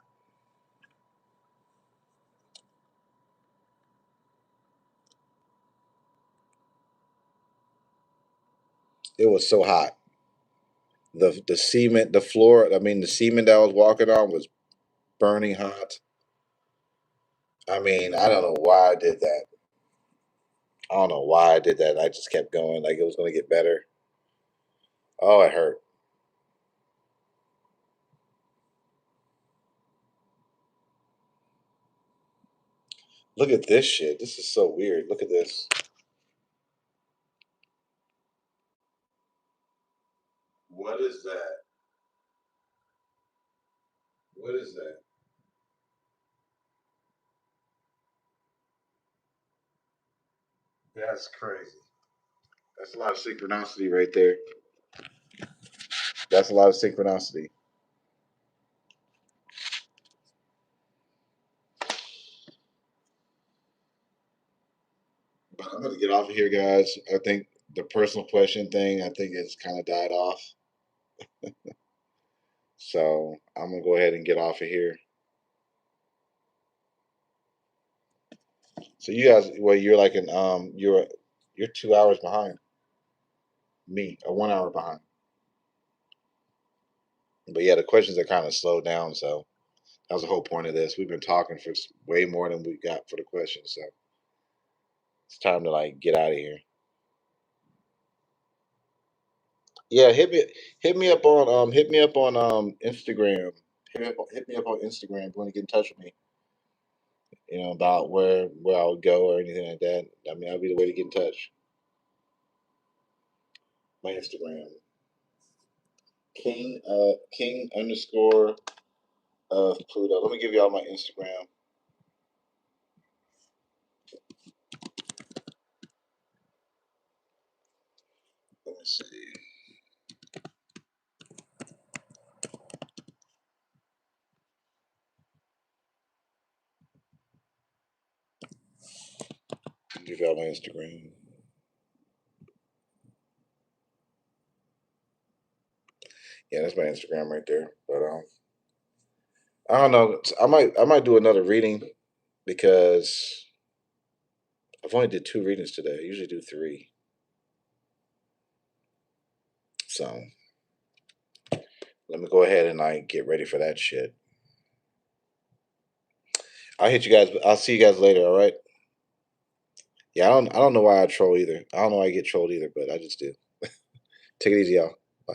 It was so hot. The cement, the floor. I mean, the cement that I was walking on was burning hot. I mean, I don't know why I did that. I don't know why I did that. I just kept going, like it was going to get better. Oh, it hurt. Look at this shit. This is so weird. Look at this. What is that? What is that? That's crazy. That's a lot of synchronicity right there. That's a lot of synchronicity. But I'm gonna get off of here, guys. I think the personal question thing, I think it's kind of died off. So I'm gonna go ahead and get off of here. So you guys, well, you're like you're 2 hours behind me, or 1 hour behind. But yeah, the questions are kind of slowed down. So that was the whole point of this. We've been talking for way more than we got for the questions. So it's time to like get out of here. Yeah, hit me up on Instagram. Hit me up on Instagram if you want to get in touch with me. About where I would go or anything like that. I mean, that'd be the way to get in touch. My Instagram, King underscore of Pluto. Let me give y'all my Instagram. Let me see. Give y'all my Instagram. Yeah, that's my Instagram right there. But I don't know. I might do another reading because I've only did 2 readings today. I usually do 3. So let me go ahead and I get ready for that shit. I'll hit you guys. I'll see you guys later. All right. Yeah, I don't know why I troll either. I don't know why I get trolled either, but I just do. Take it easy, y'all.